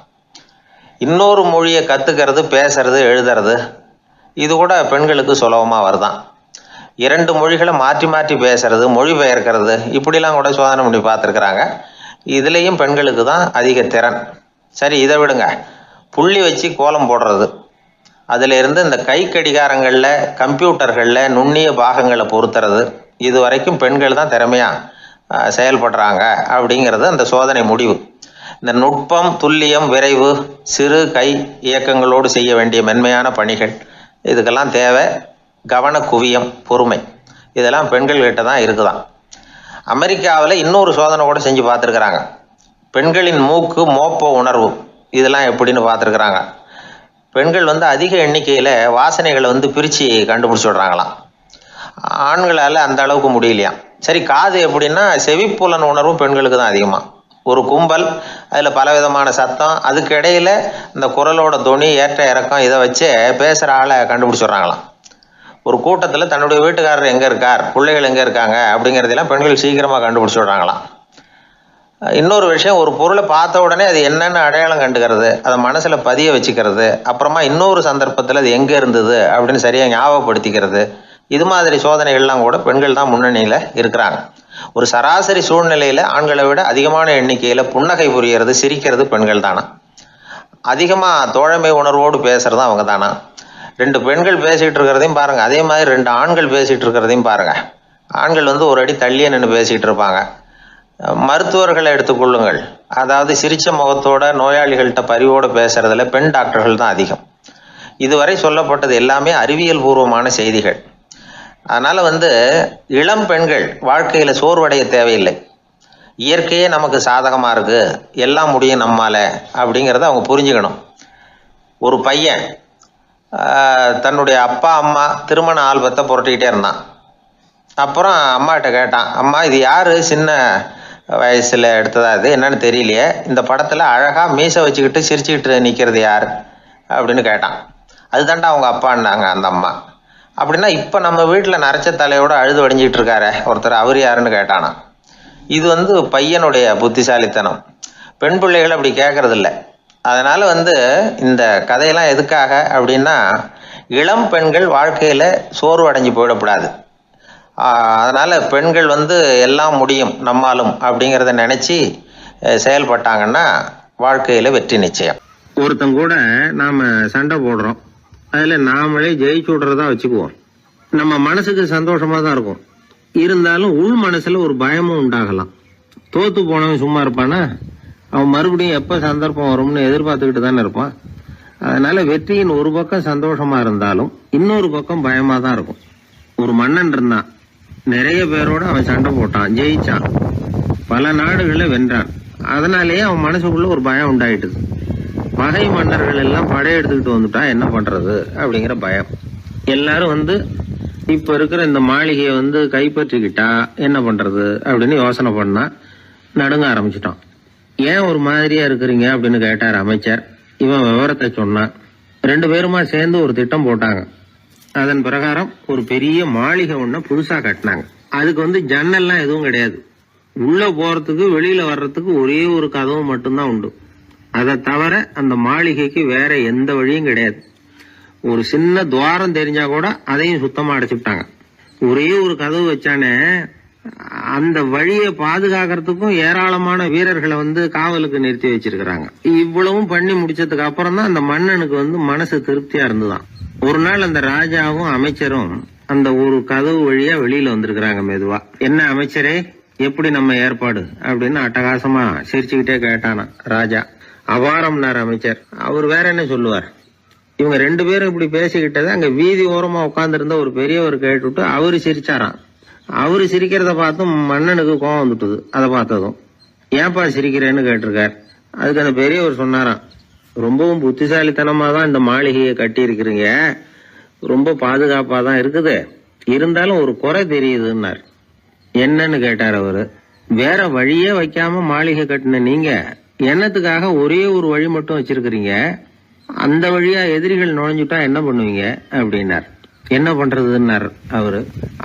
இன்னொரு மொழியை கற்றுக்கிறது, பேசுறது, எழுதுறது, இது கூட பெண்களுக்கு சுலபமாக வருதான். 2 மொழிகளை மாற்றி மாற்றி பேசுறது, மொழிபெயர்க்கிறது, இப்படிலாம் கூட சோதனை பண்ணி பார்த்துருக்குறாங்க. இதுலேயும் பெண்களுக்கு தான் அதிக திறன். சரி, இதை விடுங்க. புள்ளி வச்சு கோலம் போடுறது, அதில் இருந்து இந்த கை கடிகாரங்களில், கம்ப்யூட்டர்களில் நுண்ணிய பாகங்களை பொருத்துறது, இது வரைக்கும் பெண்கள் தான் திறமையாக செயல்படுறாங்க அப்படிங்கிறது அந்த சோதனை முடிவு. இந்த நுட்பம், துல்லியம், விரைவு, சிறு கை இயக்கங்களோடு செய்ய வேண்டிய மென்மையான பணிகள், இதுக்கெல்லாம் தேவை கவன குவியம், பொறுமை. இதெல்லாம் பெண்கள்கிட்ட தான் இருக்குதான். அமெரிக்காவில் இன்னொரு சோதனை கூட செஞ்சு பார்த்துருக்குறாங்க. பெண்களின் மூக்கு மோப்ப உணர்வு இதெல்லாம் எப்படின்னு பார்த்துருக்குறாங்க. பெண்கள் அதிக எண்ணிக்கையில் வாசனைகளை பிரித்து கண்டுபிடிச்சி விடுறாங்களாம். ஆண்களால் அந்த அளவுக்கு முடியலையாம். சரி, காது எப்படின்னா செவிப்புலன் உணர்வும் பெண்களுக்கு தான் அதிகமாக. ஒரு கும்பல், அதில் பலவிதமான சத்தம், அதுக்கு இடையில் இந்த குரலோட தொனி, ஏற்ற இறக்கம், இதை வச்சே பேசுகிற ஆளை கண்டுபிடிச்சிடுறாங்களாம். ஒரு கூட்டத்தில் தன்னுடைய வீட்டுக்காரர் எங்கே இருக்கார், பிள்ளைகள் எங்கே இருக்காங்க அப்படிங்கிறதெல்லாம் பெண்கள் சீக்கிரமாக கண்டுபிடிச்சி விடுறாங்களாம். இன்னொரு விஷயம், ஒரு பொருளை பார்த்த உடனே அது என்னென்னு அடையாளம் கண்டுக்கிறது, அதை மனசில் பதிய வச்சுக்கிறது, அப்புறமா இன்னொரு சந்தர்ப்பத்தில் அது எங்கே இருந்தது அப்படின்னு சரியாக ஞாபகப்படுத்திக்கிறது, இது மாதிரி சோதனைகள்லாம் கூட பெண்கள் தான் முன்னணியில் இருக்கிறாங்க. ஒரு சராசரி சூழ்நிலையில் ஆண்களை விட அதிகமான எண்ணிக்கையில் புன்னகை புரியறது, சிரிக்கிறது பெண்கள் தானா. அதிகமாக தோழமை உணர்வோடு பேசுகிறதும் அவங்க தானா. 2 பெண்கள் பேசிகிட்டு இருக்கிறதையும் பாருங்கள், அதே மாதிரி 2 ஆண்கள் பேசிகிட்டு இருக்கிறதையும் பாருங்கள். ஆண்கள் ஒரு அடி தள்ளியே நின்று பேசிகிட்டு இருப்பாங்க. மருத்துவர்களை எடுத்துக்கொள்ளுங்கள், அதாவது சிரிச்ச முகத்தோட நோயாளிகள்கிட்ட பரிவோடு பேசுறதுல பெண் டாக்டர்கள் தான் அதிகம். இதுவரை சொல்லப்பட்டது எல்லாமே அறிவியல் பூர்வமான செய்திகள். அதனால் இளம் பெண்கள் வாழ்க்கையில் சோர்வடைய தேவையில்லை. இயற்கையே நமக்கு சாதகமாக இருக்குது, எல்லாம் முடியும் நம்மால் அப்படிங்கிறத அவங்க புரிஞ்சுக்கணும். ஒரு பையன் தன்னுடைய அப்பா அம்மா திருமண ஆல்பத்தை புரட்டிக்கிட்டே இருந்தான். அப்புறம் அம்மாகிட்ட கேட்டான், அம்மா இது யார் சின்ன வயசில் எடுத்ததா, இது என்னன்னு தெரியலையே, இந்த படத்தில் அழகாக மீசை வச்சுக்கிட்டு சிரிச்சுக்கிட்டு நிற்கிறது யார் அப்படின்னு கேட்டான். அதுதான்டா அவங்க அப்பான்னாங்க அந்த அம்மா. அப்படின்னா இப்போ நம்ம வீட்டில் நரைச்ச தலையோடு அழுது வடிஞ்சிக்கிட்டு இருக்காரு ஒருத்தர், அவர் யாருன்னு கேட்டானா. இது பையனுடைய புத்திசாலித்தனம். பெண் பிள்ளைகள் அப்படி கேட்கறதில்ல. அதனால் இந்த கதையெல்லாம் எதுக்காக அப்படின்னா, இளம் பெண்கள் வாழ்க்கையில் சோர்வு அடைஞ்சு போயிடக்கூடாது. அதனால் பெண்கள் எல்லாம் முடியும் நம்மாலும் அப்படிங்கிறத நினச்சி செயல்பட்டாங்கன்னா வாழ்க்கையில் வெற்றி நிச்சயம். ஒருத்தங்க கூட நாம் சண்டை போடுறோம், அதில் நாமளே ஜெயிச்சு விட்றதா வச்சுக்குவோம். நம்ம மனசுக்கு சந்தோஷமாக தான் இருக்கும், இருந்தாலும் உள் மனசில் ஒரு பயமும் உண்டாகலாம். தோற்று போனவன் சும்மா இருப்பானா? அவன் மறுபடியும் எப்போ சந்தர்ப்பம் வரும்னு எதிர்பார்த்துக்கிட்டு தானே இருப்பான். அதனால வெற்றியின் ஒரு பக்கம் சந்தோஷமா இருந்தாலும் இன்னொரு பக்கம் பயமா தான் இருக்கும். ஒரு மன்னன் இருந்தான், நிறைய பேரோட அவன் சண்டை போட்டான், ஜெயிச்சான், பல நாடுகளை வென்றான். அதனாலேயே அவன் மனசுக்குள்ள ஒரு பயம் உண்டாயிட்டுது. பகை மன்னர்கள் எல்லாம் படையெடுத்துக்கிட்டு வந்துட்டா என்ன பண்றது அப்படிங்கிற பயம். எல்லாரும் இப்ப இருக்கிற இந்த மாளிகையை கைப்பற்றிக்கிட்டா என்ன பண்றது அப்படின்னு யோசனை பண்ணா நடுங்க ஆரம்பிச்சிட்டான். ஏன் ஒரு மாதிரியா இருக்கிறீங்க அப்படின்னு கேட்டார் அமைச்சர். இவன் விவரத்தை சொன்னான். 2 பேருமா சேர்ந்து ஒரு திட்டம் போட்டாங்க. அதன் பிரகாரம் ஒரு பெரிய மாளிகை ஒண்ண புதுசா கட்டினாங்க. அதுக்கு ஜன்னல்லாம் எதுவும் கிடையாது. உள்ள போறதுக்கு வெளியில வர்றதுக்கு ஒரே ஒரு கதவு மட்டும்தான் உண்டு. அதை தவிர அந்த மாளிகைக்கு வேற எந்த வழியும் கிடையாது. ஒரு சின்ன துவாரம் தெரிஞ்சா கூட அதையும் சுத்தமா அடைச்சுட்டாங்க. ஒரே ஒரு கதவு வச்சானே, அந்த வழியை பாதுகாக்கிறதுக்கும் ஏராளமான வீரர்களை காவலுக்கு நிறுத்தி வச்சிருக்கிறாங்க. இவ்வளவும் பண்ணி முடிச்சதுக்கு அப்புறம் தான் அந்த மன்னனுக்கு மனசு திருப்தியா இருந்துதான். ஒரு நாள் அந்த ராஜாவும் அமைச்சரும் அந்த ஒரு கதவு வழியா வெளியில வந்திருக்கிறாங்க மெதுவா. என்ன அமைச்சரே, எப்படி நம்ம ஏற்பாடு அப்படின்னு அட்டகாசமா சிரிச்சுக்கிட்டே கேட்டானா ராஜா. அபாரம்னார் அமைச்சர். அவர் வேற என்ன சொல்லுவார். இவங்க 2 பேரும் இப்படி பேசிக்கிட்டதை அங்க வீதி ஓரமா உட்கார்ந்து இருந்த ஒரு பெரியவர் கேட்டுட்டு அவரு சிரிச்சாராம். அவரு சிரிக்கிறத பார்த்தும் மன்னனுக்கு கோவம் வந்துட்டுது. அதை பார்த்ததும் ஏன்பா சிரிக்கிறேன்னு கேட்டிருக்கார். அதுக்கு அந்த பெரியவர் சொன்னாராம், ரொம்பவும் புத்திசாலித்தனமா தான் இந்த மாளிகையை கட்டி இருக்கிறீங்க, ரொம்ப பாதுகாப்பா தான் இருக்குது, இருந்தாலும் ஒரு குறை தெரியுதுன்னார். என்னன்னு கேட்டார் அவரு. வேற வழியே வைக்காம மாளிகை கட்டின நீங்க என்னத்துக்காக ஒரே ஒரு வழி மட்டும் வச்சிருக்கிறீங்க, அந்த வழியா எதிரிகள் நுழைஞ்சுட்டா என்ன பண்ணுவீங்க அப்படின்னார். என்ன பண்றதுன்னார் அவரு.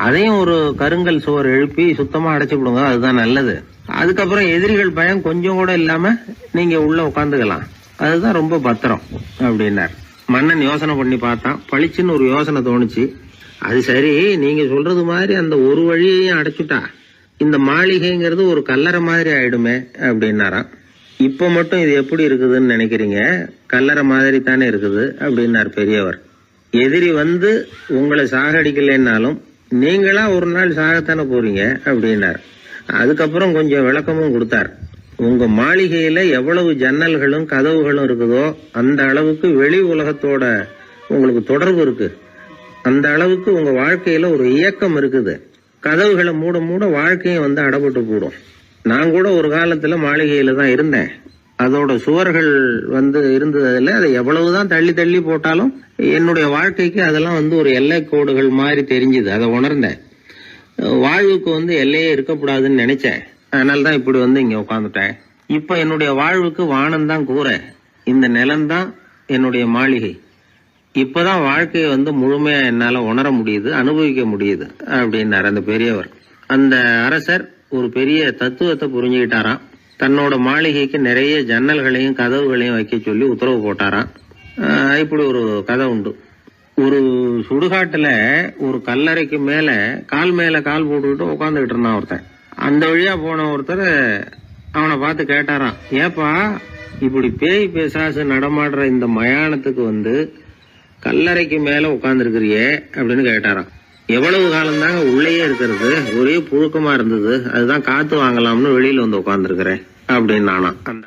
அதையும் ஒரு கருங்கல் சுவர் எழுப்பி சுத்தமா அடைச்சு விடுங்க, அதுதான் நல்லது. அதுக்கப்புறம் எதிரிகள் பயம் கொஞ்சம் கூட இல்லாம நீங்க உள்ள உட்காந்துக்கலாம், அதுதான் ரொம்ப பத்திரம் அப்படின்னார். மன்னன் யோசனை பண்ணி பார்த்தான். பளிச்சுன்னு ஒரு யோசனை தோணுச்சு. அது சரி, நீங்க சொல்றது மாதிரி அந்த ஒரு வழியையும் அடைச்சுட்டா இந்த மாளிகைங்கிறது ஒரு கல்லறை மாதிரி ஆயிடுமே அப்படின்னாராம். இப்ப மட்டும் இது எப்படி இருக்குதுன்னு நினைக்கிறீங்க, கல்லறை மாதிரி தானே இருக்குது அப்படின்னார் பெரியவர். எதிரி உங்களை சாகடிக்கலைன்னாலும் நீங்களா ஒரு நாள் சாகத்தானே போறீங்க அப்படின்னார். அதுக்கப்புறம் கொஞ்சம் விளக்கமும் கொடுத்தார். உங்க மாளிகையில எவ்வளவு ஜன்னல்களும் கதவுகளும் இருக்குதோ அந்த அளவுக்கு வெளி உலகத்தோட உங்களுக்கு தொடர்பு இருக்கு, அந்த அளவுக்கு உங்க வாழ்க்கையில ஒரு இயக்கம் இருக்குது. கதவுகளை மூட மூட வாழ்க்கையும் அடப்பட்டு போடும். நான் கூட ஒரு காலத்துல மாளிகையில தான் இருந்தேன். அதோட சுவர்கள் இருந்ததுல அதை எவ்வளவுதான் தள்ளி தள்ளி போட்டாலும் என்னுடைய வாழ்க்கைக்கு அதெல்லாம் ஒரு எல்லை கோடுகள் மாதிரி தெரிஞ்சுது. அதை உணர்ந்தேன். வாழ்வுக்கு எல்லையே இருக்கக்கூடாதுன்னு நினைச்சேன். அதனால்தான் இப்படி இங்க உட்காந்துட்டேன். இப்ப என்னுடைய வாழ்வுக்கு வானம் தான் கூரை, இந்த நிலம்தான் என்னுடைய மாளிகை. இப்பதான் வாழ்க்கையை முழுமையா என்னால உணர முடியுது, அனுபவிக்க முடியுது அப்படின்னார் அந்த பெரியவர். அந்த அரசர் ஒரு பெரிய தத்துவத்தை புரிஞ்சுக்கிட்டாராம். தன்னோட மாளிகைக்கு நிறைய ஜன்னல்களையும் கதவுகளையும் வைக்க சொல்லி உத்தரவு போட்டாராம். இப்படி ஒரு கதை உண்டு. ஒரு சுடுகாட்டுல ஒரு கல்லறைக்கு மேல கால் போட்டுக்கிட்டு உட்காந்துக்கிட்டு இருந்தான் ஒருத்தன். அந்த வழியா போன ஒருத்தர் அவனை பார்த்து கேட்டாராம், ஏப்பா இப்படி பேய் பேசாசு நடமாடுற இந்த மயானத்துக்கு கல்லறைக்கு மேல உட்கார்ந்து இருக்கிறியே அப்படின்னு கேட்டாராம். எவ்வளவு காலம் தாங்க உள்ளேயே இருக்கிறது, ஒரே புழுக்கமா இருந்தது, அதுதான் காத்து வாங்கலாம்னு வெளியில உட்கார்ந்து இருக்கிறேன் அப்படின்னு நானா. அந்த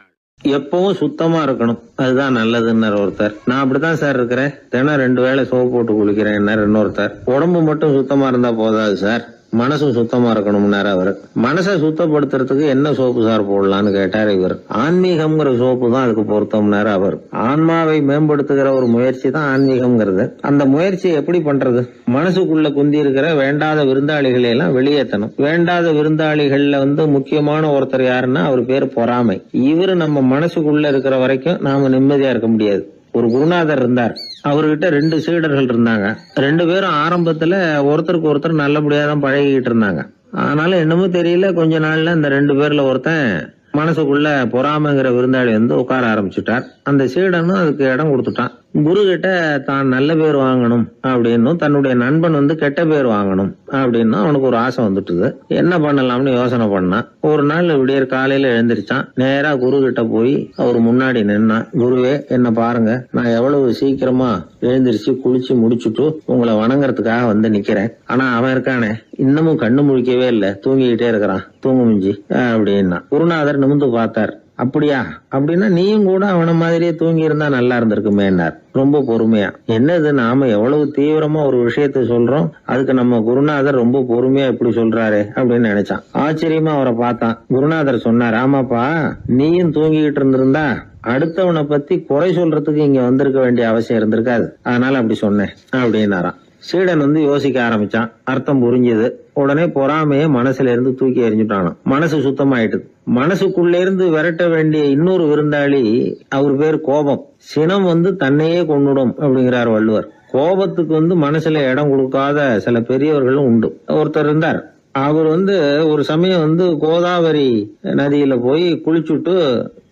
எப்பவும் சுத்தமா இருக்கணும், அதுதான் நல்லதுன்னு ஒருத்தர். நான் அப்படித்தான் சார் இருக்கிறேன், தினம் 2 வேளை சோப்பு போட்டு குளிக்கிறேன் இன்னொருத்தர். உடம்பு மட்டும் சுத்தமா இருந்தா போதாது சார், மனசும் சுத்தமா இருக்கணும்னாரு அவரு. மனசை சுத்தப்படுத்துறதுக்கு என்ன சோப்பு சார் போடலான்னு கேட்டாரு இவர். ஆன்மீகம்ங்கிற சோப்பு தான் அதுக்கு பொருத்தம்னாரு அவர். ஆன்மாவை மேம்படுத்துகிற ஒரு முயற்சி தான் ஆன்மீகம்ங்கிறது. அந்த முயற்சியை எப்படி பண்றது? மனசுக்குள்ள குந்தி இருக்கிற வேண்டாத விருந்தாளிகளை எல்லாம் வெளியேற்றணும். வேண்டாத விருந்தாளிகள்ல முக்கியமான ஒருத்தர் யாருன்னா அவர் பேரு பொறாமை. இவரு நம்ம மனசுக்குள்ள இருக்கிற வரைக்கும் நாம நிம்மதியா இருக்க முடியாது. ஒரு குருநாதர் இருந்தார், அவர்கிட்ட 2 சீடர்கள் இருந்தாங்க. 2 பேரும் ஆரம்பத்துல ஒருத்தருக்கு ஒருத்தர் நல்லபடியா தான் பழகிட்டு இருந்தாங்க. ஆனாலும் என்னமோ தெரியல, கொஞ்ச நாள்ல இந்த 2 பேர்ல ஒருத்தன் மனசுக்குள்ள பொறாமைங்கிற விருந்தாளி உட்கார ஆரம்பிச்சுட்டார். அந்த சீடனும் அதுக்கு இடம் கொடுத்துட்டான். குரு கிட்ட தான் நல்ல பேர் வாங்கணும் அப்படின்னும் தன்னுடைய நண்பன் கெட்ட பேர் வாங்கணும் அப்படின்னு அவனுக்கு ஒரு ஆசை வந்துட்டுது. என்ன பண்ணலாம்னு யோசனை பண்ணான். ஒரு நாள் விடியற் காலையில எழுந்திருச்சான். நேரா குரு கிட்ட போய் அவர் முன்னாடி நின்னான். குருவே, என்ன பாருங்க, நான் எவ்வளவு சீக்கிரமா எழுந்திருச்சு குளிச்சு முடிச்சுட்டு உங்களை வணங்குறதுக்காக நிக்கிறேன். ஆனா அவன் இருக்கானே இன்னமும் கண்ணு முழிக்கவே இல்ல, தூங்கிக்கிட்டே இருக்கிறான், தூங்கு மிஞ்சி அப்படின்னா. குருநாதர் நிமிந்து பார்த்தார். அப்படியா? அப்படின்னா நீயும் கூட அவன மாதிரியே தூங்கி இருந்தா நல்லா இருந்திருக்குமேன்னார் ரொம்ப பொறுமையா. என்னது, நாம எவ்வளவு தீவிரமா ஒரு விஷயத்த சொல்றோம், அதுக்கு நம்ம குருநாதர் ரொம்ப பொறுமையா இப்படி சொல்றாரு அப்படின்னு நினைச்சான். ஆச்சரியமா அவரை பார்த்தான். குருநாதர் சொன்னார், ஆமாப்பா, நீயும் தூங்கிக்கிட்டு இருந்திருந்தா அடுத்தவனை பத்தி குறை சொல்றதுக்கு இங்க வந்திருக்க வேண்டிய அவசியம் இருந்திருக்காது, அதனால அப்படி சொன்னேன் அப்படின்னாராம். சீடன் யோசிக்க ஆரம்பிச்சான். அர்த்தம் புரிஞ்சது. உடனே பொறாமைய மனசுல இருந்து தூக்கி எறிஞ்சுட்டானாம். மனசு சுத்தமாயிட்டு. மனசுக்குள்ள இருந்து விரட்ட வேண்டிய இன்னொரு விருந்தாளி, அவர் பேர் கோபம். சினம் தன்னையே கொன்னுடும் அப்படிங்கிறார் வள்ளுவர். கோபத்துக்கு மனசுல இடம் கொடுக்காத சில பெரியவர்களும் உண்டு. ஒருத்தர் இருந்தார். அவர் ஒரு சமயம் கோதாவரி நதியில போய் குளிச்சுட்டு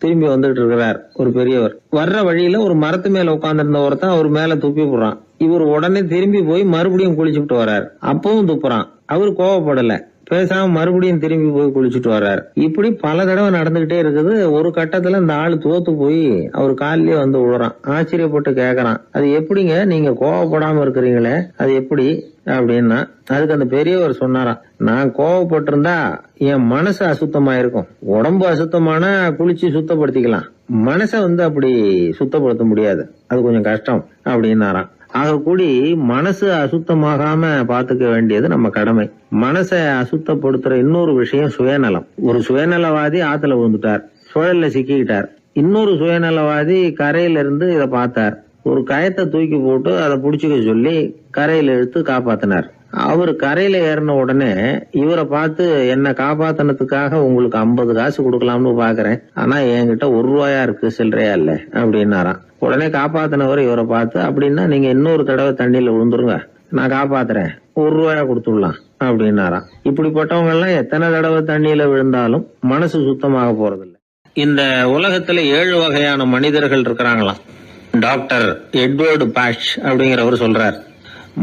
திரும்பி வந்துட்டு இருக்கிறார். ஒரு பெரியவர் வர்ற வழியில ஒரு மரத்து மேல உட்கார்ந்திருந்த ஒருத்தன் அவர் மேல துப்பி போடுறான். இவர் உடனே திரும்பி போய் மறுபடியும் குளிச்சுட்டு வர்றார். அப்பவும் துப்புறான். அவர் கோவப்படல, பேசாம மறுபடியும் திரும்பி போய் குளிச்சுட்டு வர்றாரு. இப்படி பல தடவை நடந்துகிட்டே இருக்குது. ஒரு கட்டத்துல இந்த ஆளு தோத்து போய் அவர் காலிலேயே விழுறான். ஆச்சரியப்பட்டு கேக்குறான், அது எப்படிங்க நீங்க கோவப்படாம இருக்கிறீங்களே, அது எப்படி அப்படின்னா, அதுக்கு அந்த பெரியவர் சொன்னாராம், நான் கோவப்பட்டிருந்தா என் மனசு அசுத்தமா இருக்கும். உடம்பு அசுத்தமான குளிச்சு சுத்தப்படுத்திக்கலாம், மனச அப்படி சுத்தப்படுத்த முடியாது, அது கொஞ்சம் கஷ்டம் அப்படின்னாராம். ஆக கூடி மனசு அசுத்தமாகாம பாத்துக்க வேண்டியது நம்ம கடமை. மனசை அசுத்தப்படுத்துற இன்னொரு விஷயம் சுயநலம். ஒரு சுயநலவாதி ஆத்துல விழுந்துட்டார், சுழல்ல சிக்கிக்கிட்டார். இன்னொரு சுயநலவாதி கரையில இருந்து இத பார்த்தார். ஒரு கயத்தை தூக்கி போட்டு அதை புடிச்சுக்க சொல்லி கரையில இழுத்து காப்பாத்தினார். அவரு கரையில ஏறின உடனே இவரை பார்த்து, என்ன காப்பாத்தினதுக்காக உங்களுக்கு 50 காசு கொடுக்கலாம்னு பாக்குறேன், ஆனா என்கிட்ட 1 ரூபாயா இருக்கு, சில்லறையா இல்ல அப்படின்னாராம். உடனே காப்பாத்தினவர் இவரை பார்த்து, அப்படின்னா நீங்க இன்னொரு தடவை தண்ணியில விழுந்துருங்க, நான் காப்பாத்துறேன், 1 ரூபாயா கொடுத்துடலாம் அப்படின்னாராம். இப்படிப்பட்டவங்க எல்லாம் எத்தனை தடவை தண்ணியில விழுந்தாலும் மனசு சுத்தமாக போறதில்லை. இந்த உலகத்துல 7 வகையான மனிதர்கள் இருக்கிறாங்களாம். டாக்டர் எட்வர்டு பாஷ் அப்படிங்கிறவர் சொல்றார்,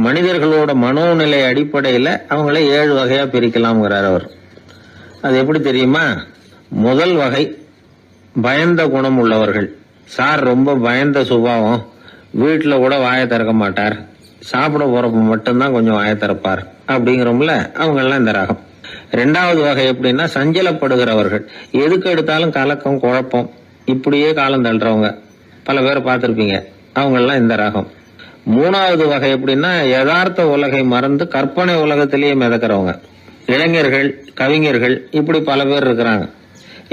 மனிதர்களோட மனோநிலை அடிப்படையில அவங்கள 7 வகையா பிரிக்கலாம்ங்கிறார் அவர். அது எப்படி தெரியுமா? முதல் வகை பயந்த குணம் உள்ளவர்கள். சார் ரொம்ப பயந்த சுபாவம், வீட்டுல கூட வாயை திறக்க மாட்டார், சாப்பிட போறப்ப மட்டும்தான் கொஞ்சம் வாயை திறப்பார் அப்படிங்கிறோம்ல, அவங்க எல்லாம் இந்த ரகம். 2வது வகை எப்படின்னா சஞ்சலப்படுகிறவர்கள். எதுக்கு எடுத்தாலும் கலக்கம் குழப்பம், இப்படியே காலம் தள்ளுறவங்க பல பேரை பார்த்திருப்பீங்க, அவங்க எல்லாம் இந்த ரகம். 3வது வகை எப்படின்னா யதார்த்த உலகை மறந்து கற்பனை உலகத்திலேயே மிதக்கிறவங்க. இளைஞர்கள், கவிஞர்கள், இப்படி பல பேர் இருக்கிறாங்க.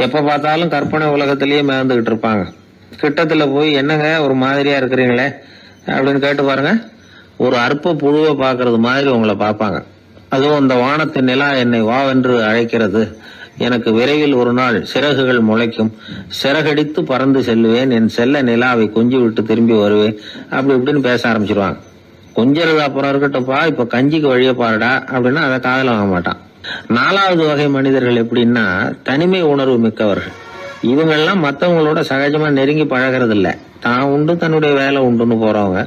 எப்ப பார்த்தாலும் கற்பனை உலகத்திலேயே மிதந்துகிட்டு இருப்பாங்க. கிட்டத்துல போய் என்னங்க ஒரு மாதிரியா இருக்கிறீங்களே அப்படின்னு கேட்டு பாருங்க, ஒரு அற்ப புழுவை பாக்குறது மாதிரி உங்களை பார்ப்பாங்க. அதுவும் அந்த வானத்தின் நிலா என்னை வாவென்று அழைக்கிறது, எனக்கு விரைவில் ஒரு நாள் சிறகுகள் முளைக்கும், சிறகடித்து பறந்து செல்லுவேன், என் செல்ல நிலாவை கொஞ்சி விட்டு திரும்பி வருவேன், அப்படி இப்படின்னு பேச ஆரம்பிச்சிருவாங்க. கொஞ்சிறது அப்புறம் இருக்கட்டும்ப்பா, இப்ப கஞ்சிக்கு வழிய பாருடா அப்படின்னா அதை காதல வாங்க மாட்டான். 4வது வகை மனிதர்கள் எப்படின்னா தனிமை உணர்வு மிக்கவர்கள். இவங்கெல்லாம் மற்றவங்களோட சகஜமா நெருங்கி பழகிறது இல்ல, தான் உண்டு தன்னுடைய வேலை உண்டுன்னு போறவங்க.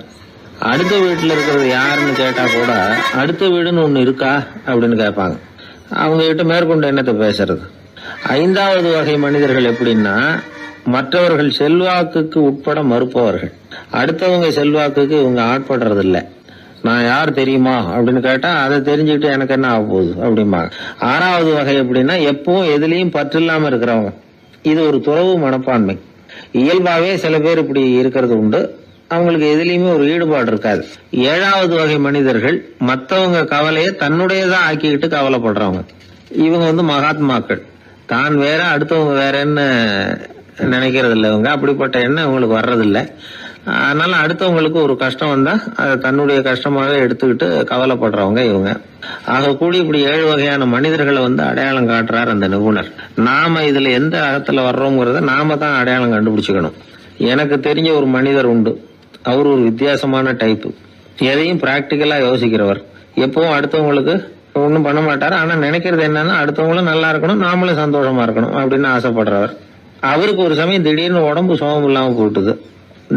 அடுத்த வீட்டுல இருக்கிறது யாருன்னு கேட்டா கூட அடுத்த வீடுன்னு ஒண்ணு இருக்கா அப்படின்னு கேட்பாங்க. அவங்க கிட்ட மேற்கொண்டு என்னத்தை பேசுறது. 5வது வகை மனிதர்கள் எப்படின்னா மற்றவர்கள் செல்வாக்குக்கு உட்பட மறுப்பவர்கள். அடுத்தவங்க செல்வாக்குக்கு இவங்க ஆட்படுறது இல்ல. நான் யார் தெரியுமா அப்படின்னு கேட்டா அதை தெரிஞ்சுக்கிட்டு எனக்கு என்ன ஆக போகுது அப்படிம்பாங்க. 6வது வகை எப்படின்னா எப்பவும் எதுலயும் பற்று இல்லாம இருக்கிறவங்க. இது ஒரு துறவு மனப்பான்மை. இயல்பாவே சில பேர் இப்படி இருக்கிறது உண்டு, அவங்களுக்கு எதுலயுமே ஒரு ஈடுபாடு இருக்காது. 7வது வகை மனிதர்கள் மத்தவங்க கவலையை தன்னுடையதான் ஆக்கிக்கிட்டு கவலைப்படுறவங்க. இவங்க மகாத்மாக்கள். தான் வேற அடுத்தவங்க வேறன்னு நினைக்கிறது இல்லை. இவங்க அப்படிப்பட்ட எண்ணம் இவங்களுக்கு வர்றதில்லை. அதனால அடுத்தவங்களுக்கு ஒரு கஷ்டம் வந்தா அதை தன்னுடைய கஷ்டமாக எடுத்துக்கிட்டு கவலைப்படுறவங்க இவங்க. ஆக கூடி இப்படி 7 வகையான மனிதர்களை அடையாளம் காட்டுறார் அந்த நிபுணர். நாம இதுல எந்த அகத்துல வர்றோங்கிறத நாம தான் அடையாளம் கண்டுபிடிச்சுக்கணும். எனக்கு தெரிஞ்ச ஒரு மனிதர் உண்டு. அவர் ஒரு வித்தியாசமான டைப்பு. எதையும் பிராக்டிக்கலா யோசிக்கிறவர். எப்பவும் அடுத்தவங்களுக்கு ஒன்றும் பண்ண மாட்டார். ஆனா நினைக்கிறது என்னன்னா அடுத்தவங்களும் நல்லா இருக்கணும், நாமளும் சந்தோஷமா இருக்கணும் அப்படின்னு ஆசைப்படுறவர். அவருக்கு ஒரு சமயம் திடீர்னு உடம்பு சுகம் இல்லாம போட்டுது.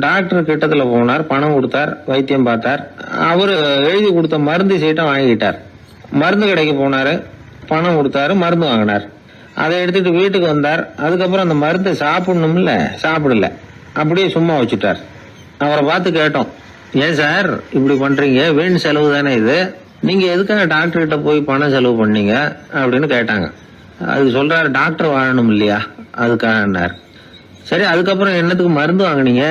டாக்டர் கிட்டத்துல போனார், பணம் கொடுத்தார், வைத்தியம் பார்த்தார். அவரு எழுதி கொடுத்த மருந்து சீட்டம் வாங்கிட்டார். மருந்து கடைக்கு போனாரு, பணம் கொடுத்தாரு, மருந்து வாங்கினார். அதை எடுத்துட்டு வீட்டுக்கு வந்தார். அதுக்கப்புறம் அந்த மருந்து சாப்பிடணும்ல, சாப்பிடல, அப்படியே சும்மா வச்சுட்டார். அவரை பார்த்து கேட்டோம், ஏன் சார் இப்படி பண்றீங்க, வீண் செலவு தானே இது, நீங்க எதுக்காக டாக்டர் கிட்ட போய் பணம் செலவு பண்ணீங்க அப்படின்னு கேட்டாங்க. அது சொல்றாரு, டாக்டர் வாழணும் இல்லையா அதுக்காக. சரி, அதுக்கப்புறம் என்னத்துக்கு மருந்து வாங்கினீங்க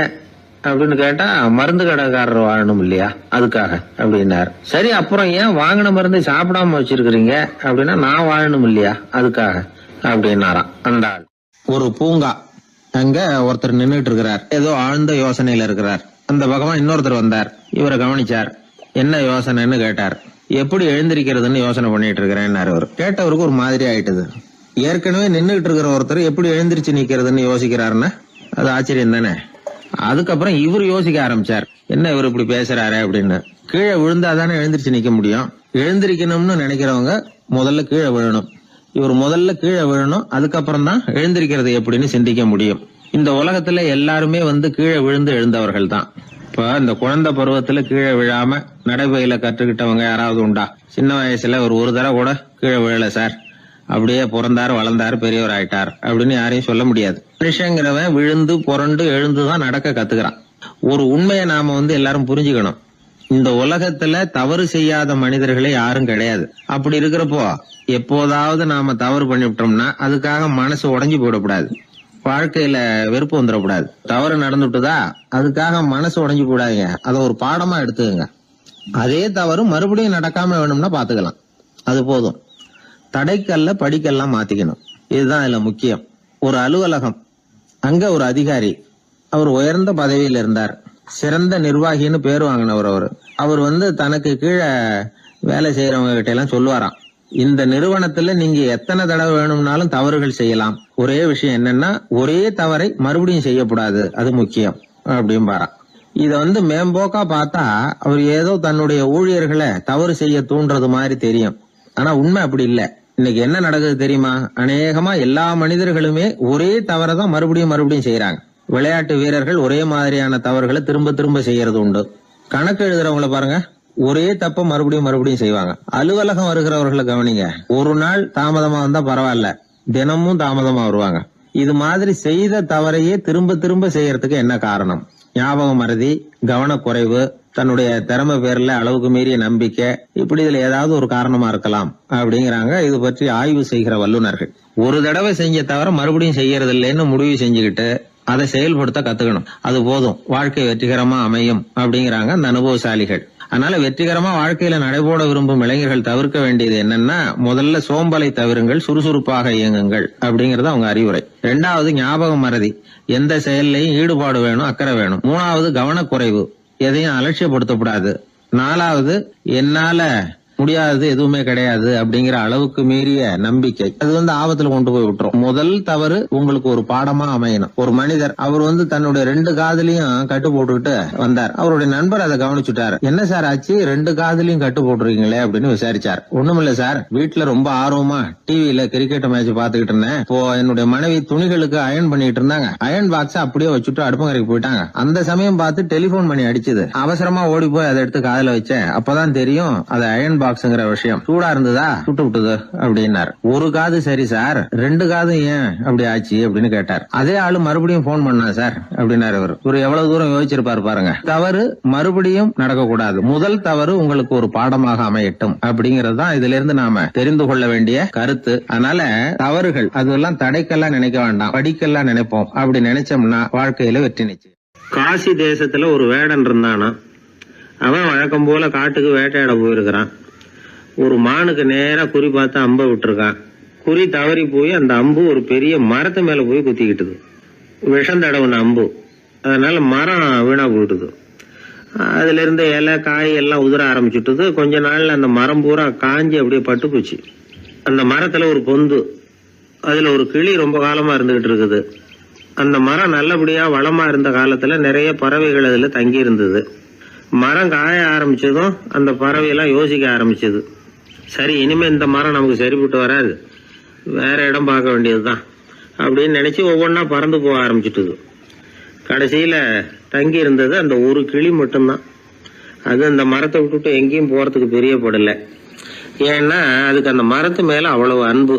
அப்படின்னு கேட்டா, மருந்து கடைக்காரர் வாழணும் இல்லையா, அதுக்காக அப்படின்னாரு. சரி, அப்புறம் ஏன் வாங்கின மருந்து சாப்பிடாம வச்சிருக்கிறீங்க அப்படின்னா, நான் வாழணும் இல்லையா அதுக்காக அப்படின்னாராம் அந்த ஆள். ஒரு பூங்கா, அங்க ஒருத்தர் நின்றுட்டு இருக்கிறார், ஏதோ ஆழ்ந்த யோசனையில இருக்கிறார். அந்த பக்கமா இன்னொருத்தர் வந்தார், இவரை கவனிச்சார். என்ன யோசனைன்னு கேட்டார். எப்படி எழுந்திருக்கிறதுன்னு யோசனை பண்ணிட்டு இருக்கிறேன்னாரு அவர். கேட்டவருக்கு ஒரு மாதிரி ஆயிட்டது. ஏற்கனவே நின்றுட்டு இருக்கிற ஒருத்தர் எப்படி எழுந்திருச்சு நிக்கிறதுன்னு யோசிக்கிறாருன்னா அது ஆச்சரியம் தானே. அதுக்கப்புறம் இவர் யோசிக்க ஆரம்பிச்சார், என்ன இவர் இப்படி பேசுறாரு அப்படின்னு. கீழே விழுந்தாதானே எழுந்திருச்சு நிக்க முடியும். எழுந்திருக்கணும்னு நினைக்கிறவங்க முதல்ல கீழே விழணும். இவர் முதல்ல கீழே விழணும், அதுக்கப்புறம் தான் எழுந்திருக்கிறது எப்படின்னு சிந்திக்க முடியும். இந்த உலகத்துல எல்லாருமே கீழே விழுந்து எழுந்தவர்கள் தான். இப்ப இந்த குழந்தை பருவத்துல கீழே விழாம நடைபயில கற்றுக்கிட்டவங்க யாராவது உண்டா? சின்ன வயசுல ஒரு தடவை கூட கீழே விழல சார், அப்படியே பிறந்தாரு வளர்ந்தாரு பெரியவர் ஆயிட்டார் அப்படின்னு யாரையும் சொல்ல முடியாது. மனுஷங்கிறவன் விழுந்து புரண்டு எழுந்துதான் நடக்க கத்துக்கிறான். ஒரு உண்மையை நாம எல்லாரும் புரிஞ்சுக்கணும். இந்த உலகத்துல தவறு செய்யாத மனிதர்களே யாரும் கிடையாது. அப்படி இருக்கிறப்போ எப்போதாவது நாம தவறு பண்ணிவிட்டோம்னா அதுக்காக மனசு உடைஞ்சு போயிடக்கூடாது. வாழ்க்கையில வெறுப்பு வந்துடக்கூடாது. தவறு நடந்துட்டுதா அதுக்காக மனசு உடைஞ்சு போடாதீங்க, அதை ஒரு பாடமா எடுத்துக்கங்க. அதே தவறு மறுபடியும் நடக்காம வேணும்னா பாத்துக்கலாம், அது போதும். தடைக்கல்ல படிக்கெல்லாம் மாத்திக்கணும், இதுதான் இதுல முக்கியம். ஒரு அலுவலகம், அங்க ஒரு அதிகாரி, அவர் உயர்ந்த பதவியில் இருந்தார், சிறந்த நிர்வாகின்னு பேர் வாங்கினவர். அவர் தனக்கு கீழே வேலை செய்யறவங்க கிட்ட எல்லாம் சொல்லுவாராம், இந்த நிறுவனத்துல நீங்க எத்தனை தடவை வேணும்னாலும் தவறுகள் செய்யலாம், ஒரே விஷயம் என்னன்னா ஒரே தவறை மறுபடியும் செய்யக்கூடாது, அது முக்கியம் அப்படின்பாராம். இத மேம்போக்கா பார்த்தா அவர் ஏதோ தன்னுடைய ஊழியர்களை தவறு செய்ய தூண்டுறது மாதிரி தெரியும். ஆனா உண்மை அப்படி இல்ல. இன்னைக்கு என்ன நடக்குது தெரியுமா? அநேகமா எல்லா மனிதர்களுமே ஒரே தவறை தான் மறுபடியும் செய்யறாங்க. விளையாட்டு வீரர்கள் ஒரே மாதிரியான தவறுகளை திரும்ப திரும்ப செய்யறது உண்டு. கணக்கு எழுதுறவங்களை பாருங்க, ஒரே தப்ப மறுபடியும் செய்வாங்க. அலுவலகம் வருகிறவர்களை கவனிங்க, ஒரு நாள் தாமதமா வந்தா பரவாயில்ல, தினமும் தாமதமா வருவாங்க. இது மாதிரி செய்த தவறையே திரும்ப செய்யறதுக்கு என்ன காரணம்? ஞாபக மறதி, கவனக்குறைவு, தன்னுடைய திறமை பேர்ல அளவுக்கு மீறிய நம்பிக்கை, இப்படி இதுல ஏதாவது ஒரு காரணமா இருக்கலாம் அப்படிங்கிறாங்க இது பற்றி ஆய்வு செய்கிற வல்லுநர்கள். ஒரு தடவை செஞ்ச தவிர மறுபடியும் செய்யறது இல்லைன்னு முடிவு செஞ்சுக்கிட்டு அதை செயல்படுத்த கத்துக்கணும், அது போதும், வாழ்க்கை வெற்றிகரமா அமையும் அப்படிங்கிறாங்க அந்த அனுபவசாலிகள். அதனால வெற்றிகரமா வாழ்க்கையில நடைபோட விரும்பும் இளைஞர்கள் தவிர்க்க வேண்டியது என்னன்னா, முதல்ல சோம்பலை தவிருங்கள், சுறுசுறுப்பாக இயங்குங்கள் அப்படிங்கறது அவங்க அறிவுரை. 2வது ஞாபக மறதி, எந்த செயல்லையும் ஈடுபாடு வேணும், அக்கறை வேணும். 3வது கவனக்குறைவு, எதையும் அலட்சியப்படுத்தக்கூடாது. 4வது என்னால முடியாதது எதுவுமே கிடையாது அப்படிங்கிற அளவுக்கு மீறிய நம்பிக்கை, அது ஆபத்துல கொண்டு போய் விட்டுரும். முதல் தவறு உங்களுக்கு ஒரு பாடமா அமையணும். ஒரு மனிதர் அவர் தன்னுடைய 2 காதுலயும் கட்டு போட்டுக்கிட்டு வந்தார். அவருடைய நண்பர் அதை கவனிச்சுட்டாரு. என்ன சார் ஆச்சு, 2 காதுலயும் கட்டு போட்டுருக்கீங்களே அப்படின்னு விசாரிச்சார். ஒண்ணுமில்ல சார், வீட்டுல ரொம்ப ஆர்வமா டிவியில கிரிக்கெட் மேட்ச் பாத்துக்கிட்டு இருந்தேன். இப்போ என்னுடைய மனைவி துணிகளுக்கு அயன் பண்ணிட்டு இருந்தாங்க. அயன் பாக்ஸ் அப்படியே வச்சுட்டு அடுப்பங்கரைக்கு போயிட்டாங்க. அந்த சமயம் பார்த்து டெலிபோன் பண்ணி அடிச்சது. அவசரமா ஓடி போய் அதை எடுத்து காதுல வச்சேன். அப்பதான் தெரியும் அது அயன் பாக்ஸ்ங்கிற விஷயம். சூடா இருந்ததா, சுட்டு விட்டுது அப்படின்னாரு. ஒரு காது சரி சார், 2 காது ஏன் அப்படி ஆச்சு அப்படின்னு கேட்டார். அதே ஆளு மறுபடியும் போன் பண்ணா சார் அப்படின்னாரு. இவர் எவ்வளவு தூரம் யோசிச்சிருப்பாரு பாருங்க. தவறு மறுபடியும் நடக்க கூடாது, முதல் தவறு உங்களுக்கு ஒரு பாடமாக அமையட்டும் அப்படிங்கறது தான் இதுல இருந்து நாம தெரிந்து கொள்ள வேண்டிய கருத்து. அதனால தவறுகள் அதெல்லாம் தடைக்கெல்லாம் நினைக்க வேண்டாம், படிக்கெல்லாம் நினைப்போம். அப்படி நினைச்சோம்னா வாழ்க்கையில வெற்றி நிச்சயம். காசி தேசத்துல ஒரு வேடன் இருந்தானா, அவன் வழக்கம் போல காட்டுக்கு வேட்டையாட போயிருக்கிறான். ஒரு மானுக்கு நேரா குறி பார்த்து அம்ப விட்டுருக்கான். குறி தவறி போய் அந்த அம்பு ஒரு பெரிய மரத்து மேல போய் குத்திக்கிட்டுது. விஷம் தடவுன அம்பு, அதனால மரம் வீணா போயிட்டுது. அதுல இருந்த இலை காய் எல்லாம் உதிர ஆரம்பிச்சுட்டுது. கொஞ்ச நாள்ல அந்த மரம் பூரா காஞ்சி அப்படியே பட்டு போச்சு. அந்த மரத்துல ஒரு பொந்து, அதுல ஒரு கிளி ரொம்ப காலமா இருந்துகிட்டு இருக்குது. அந்த மரம் நல்லபடியா வளமா இருந்த காலத்துல நிறைய பறவைகள் அதுல தங்கி இருந்தது. மரம் காய ஆரம்பிச்சதும் அந்த பறவையெல்லாம் யோசிக்க ஆரம்பிச்சது, சரி இனிமே இந்த மரம் நமக்கு சரிப்பட்டு வராது, வேற இடம் பார்க்க வேண்டியதுதான் அப்படின்னு நினைச்சு ஒவ்வொன்னா பறந்து போக ஆரம்பிச்சுட்டுது. கடைசியில தங்கி இருந்தது அந்த ஒரு கிளி மட்டும்தான். அது அந்த மரத்தை விட்டுட்டு எங்கேயும் போறதுக்கு பிரியப்படல. ஏன்னா அதுக்கு அந்த மரத்து மேல அவ்வளவு அன்பு.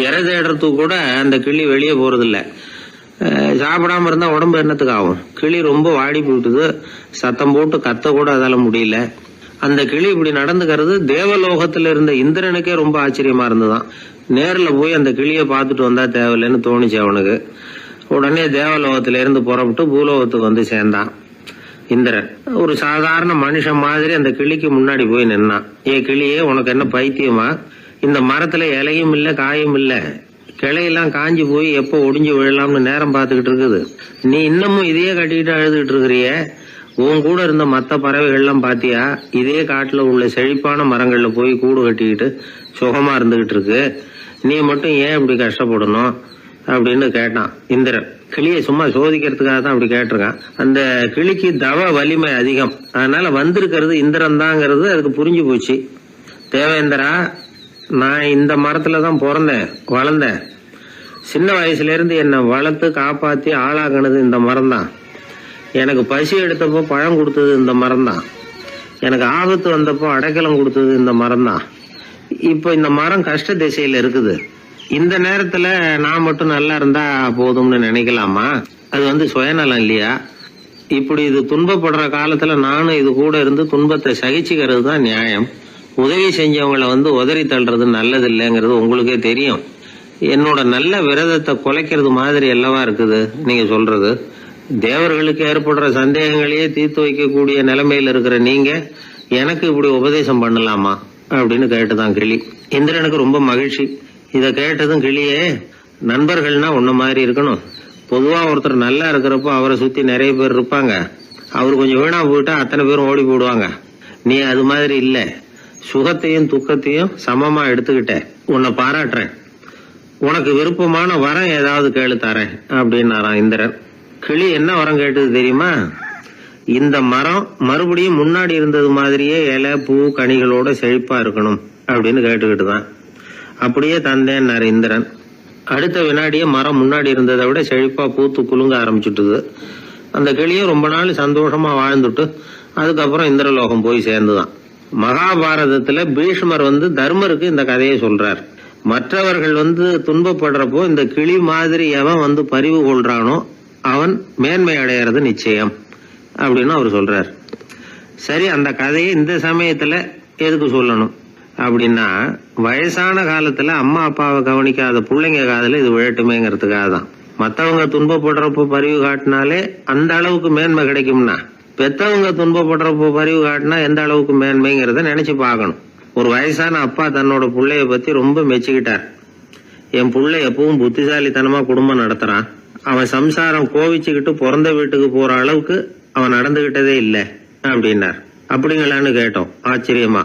இறை தேடுறதுக்கு கூட அந்த கிளி வெளியே போறதில்ல. சாப்பிடாம இருந்தா உடம்பு என்னத்துக்கு ஆகும்? கிளி ரொம்ப வாடி போயிட்டுது, சத்தம் போட்டு கத்த கூட அதால முடியல. அந்த கிளி இப்படி நடந்துக்கிறது தேவலோகத்துல இருந்த இந்திரனுக்கே ரொம்ப ஆச்சரியமா இருந்ததுதான். நேர்ல போய் அந்த கிளிய பாத்துட்டு வந்தா தேவையில்லைன்னு தோணுச்சு அவனுக்கு. உடனே தேவலோகத்திலிருந்து புறப்பட்டு பூலோகத்துக்கு வந்து சேர்ந்தான் இந்திரன். ஒரு சாதாரண மனுஷன் மாதிரி அந்த கிளிக்கு முன்னாடி போய் நின்னான். கிளியே, உனக்கு என்ன பைத்தியமா? இந்த மரத்துல இலையும் இல்ல காயும் இல்ல, கிளையெல்லாம் காஞ்சி போய் எப்போ ஒடிஞ்சு விழலாம்னு நேரம் பார்த்துக்கிட்டு இருக்குது. நீ இன்னமும் இதையே கட்டிக்கிட்டு அழுதுகிட்டு இருக்கிறிய. உன் கூட இருந்த மற்ற பறவைகள்லாம் பாத்தியா? இதே காட்டுல உள்ள செழிப்பான மரங்கள்ல போய் கூடு கட்டிக்கிட்டு சுகமா இருந்துகிட்டு இருக்கு. நீ மட்டும் ஏன் இப்படி கஷ்டப்படணும் அப்படின்னு கேட்டான் இந்திரன். கிளியை சும்மா சோதிக்கிறதுக்காக தான் அப்படி கேட்டிருக்கான். அந்த கிளிக்கு தவ வலிமை அதிகம், அதனால வந்திருக்கிறது இந்திரன் தாங்கிறது அதுக்கு புரிஞ்சு போச்சு. தேவேந்திரா, நான் இந்த மரத்துல தான் பிறந்தேன் வளர்ந்தேன். சின்ன வயசுல இருந்து என்னை வளர்த்து காப்பாத்தி ஆளாக்குனது இந்த மரம் தான். எனக்கு பசி எடுத்தப்போ பழம் கொடுத்தது இந்த மரம் தான். எனக்கு ஆபத்து வந்தப்போ அடைக்கலம் கொடுத்தது இந்த மரம் தான். இப்போ இந்த மரம் கஷ்ட திசையில இருக்குது. இந்த நேரத்துல நான் மட்டும் நல்லா இருந்தா போதும்னு நினைக்கலாமா? அது சுயநலம் இல்லையா? இப்படி இது துன்பப்படுற காலத்துல நானும் இது கூட இருந்து துன்பத்தை சகிச்சுக்கிறது தான் நியாயம். உதவி செஞ்சவங்களை உதறி தள்ளுறது நல்லது இல்லைங்கிறது உங்களுக்கே தெரியும். என்னோட நல்ல விரதத்தை குலைக்கிறது மாதிரி அல்லவா இருக்குது நீங்க சொல்றது. தேவர்களுக்கு ஏற்படுற சந்தேகங்களையே தீர்த்து வைக்கக்கூடிய நிலைமையில இருக்கிற நீங்க எனக்கு இப்படி உபதேசம் பண்ணலாமா அப்படின்னு கேட்டுதான் கிளி. இந்திரனுக்கு ரொம்ப மகிழ்ச்சி. இத கேட்டதும் கிளியே, நண்பர்கள்னா உன்ன மாதிரி இருக்கணும். பொதுவா ஒருத்தர் நல்லா இருக்கிறப்போ அவரை சுத்தி நிறைய பேர் இருப்பாங்க. அவர் கொஞ்சம் வீணா போயிட்டா அத்தனை பேரும் ஓடி போடுவாங்க. நீ அது மாதிரி இல்ல. சுகத்தையும் துக்கத்தையும் சமமா எடுத்துக்கிட்ட. உன்னை பாராட்டுறேன். உனக்கு விருப்பமான வரம் ஏதாவது கேளு தரேன் அப்படின்னாராம் இந்திரன். கிளி என்ன வரம் கேட்டது தெரியுமா? இந்த மரம் மறுபடியும் முன்னாடி இருந்தது மாதிரியே இலை பூ கனிகளோட செழிப்பா இருக்கணும் அப்படின்னு கேட்டுக்கிட்டுதான். அப்படியே தந்தேன்னாரு இந்திரன். அடுத்த வினாடியே மரம் முன்னாடி இருந்ததை விட செழிப்பா பூத்து குலுங்க ஆரம்பிச்சுட்டுது. அந்த கிளியும் ரொம்ப நாள் சந்தோஷமா வாழ்ந்துட்டு அதுக்கப்புறம் இந்திரலோகம் போய் சேர்ந்துதான். மகாபாரதத்துல பீஷ்மர் தர்மருக்கு இந்த கதையை சொல்றார். மற்றவர்கள் துன்பப்படுறப்போ இந்த கிளி மாதிரி எவன் பரிவு கொள்றானோ அவன் மேன்மை அடையிறது நிச்சயம் அப்படின்னு அவர் சொல்றார். சரி, அந்த கதையை இந்த சமயத்துல எதுக்கு சொல்லணும் அப்படின்னா, வயசான காலத்துல அம்மா அப்பாவை கவனிக்காத பிள்ளைங்க காதல இது விழட்டுமேங்கிறதுக்காக தான். மத்தவங்க துன்பப்படுறப்போ பரிவு காட்டினாலே அந்த அளவுக்கு மேன்மை கிடைக்கும்னா, பெத்தவங்க துன்பப்படுறப்போ பரிவு காட்டினா எந்த அளவுக்கு மேன்மைங்கிறத நினைச்சு பார்க்கணும். ஒரு வயசான அப்பா தன்னோட பிள்ளைய பத்தி ரொம்ப மெச்சுக்கிட்டார். என் பிள்ளை எப்பவும் புத்திசாலித்தனமா குடும்பம் நடத்துறான். அவன் சம்சாரம் கோவிச்சுக்கிட்டு பிறந்த வீட்டுக்கு போற அளவுக்கு அவன் நடந்துகிட்டதே இல்லை அப்படின்னார். அப்படிங்களான்னு கேட்டோம் ஆச்சரியமா.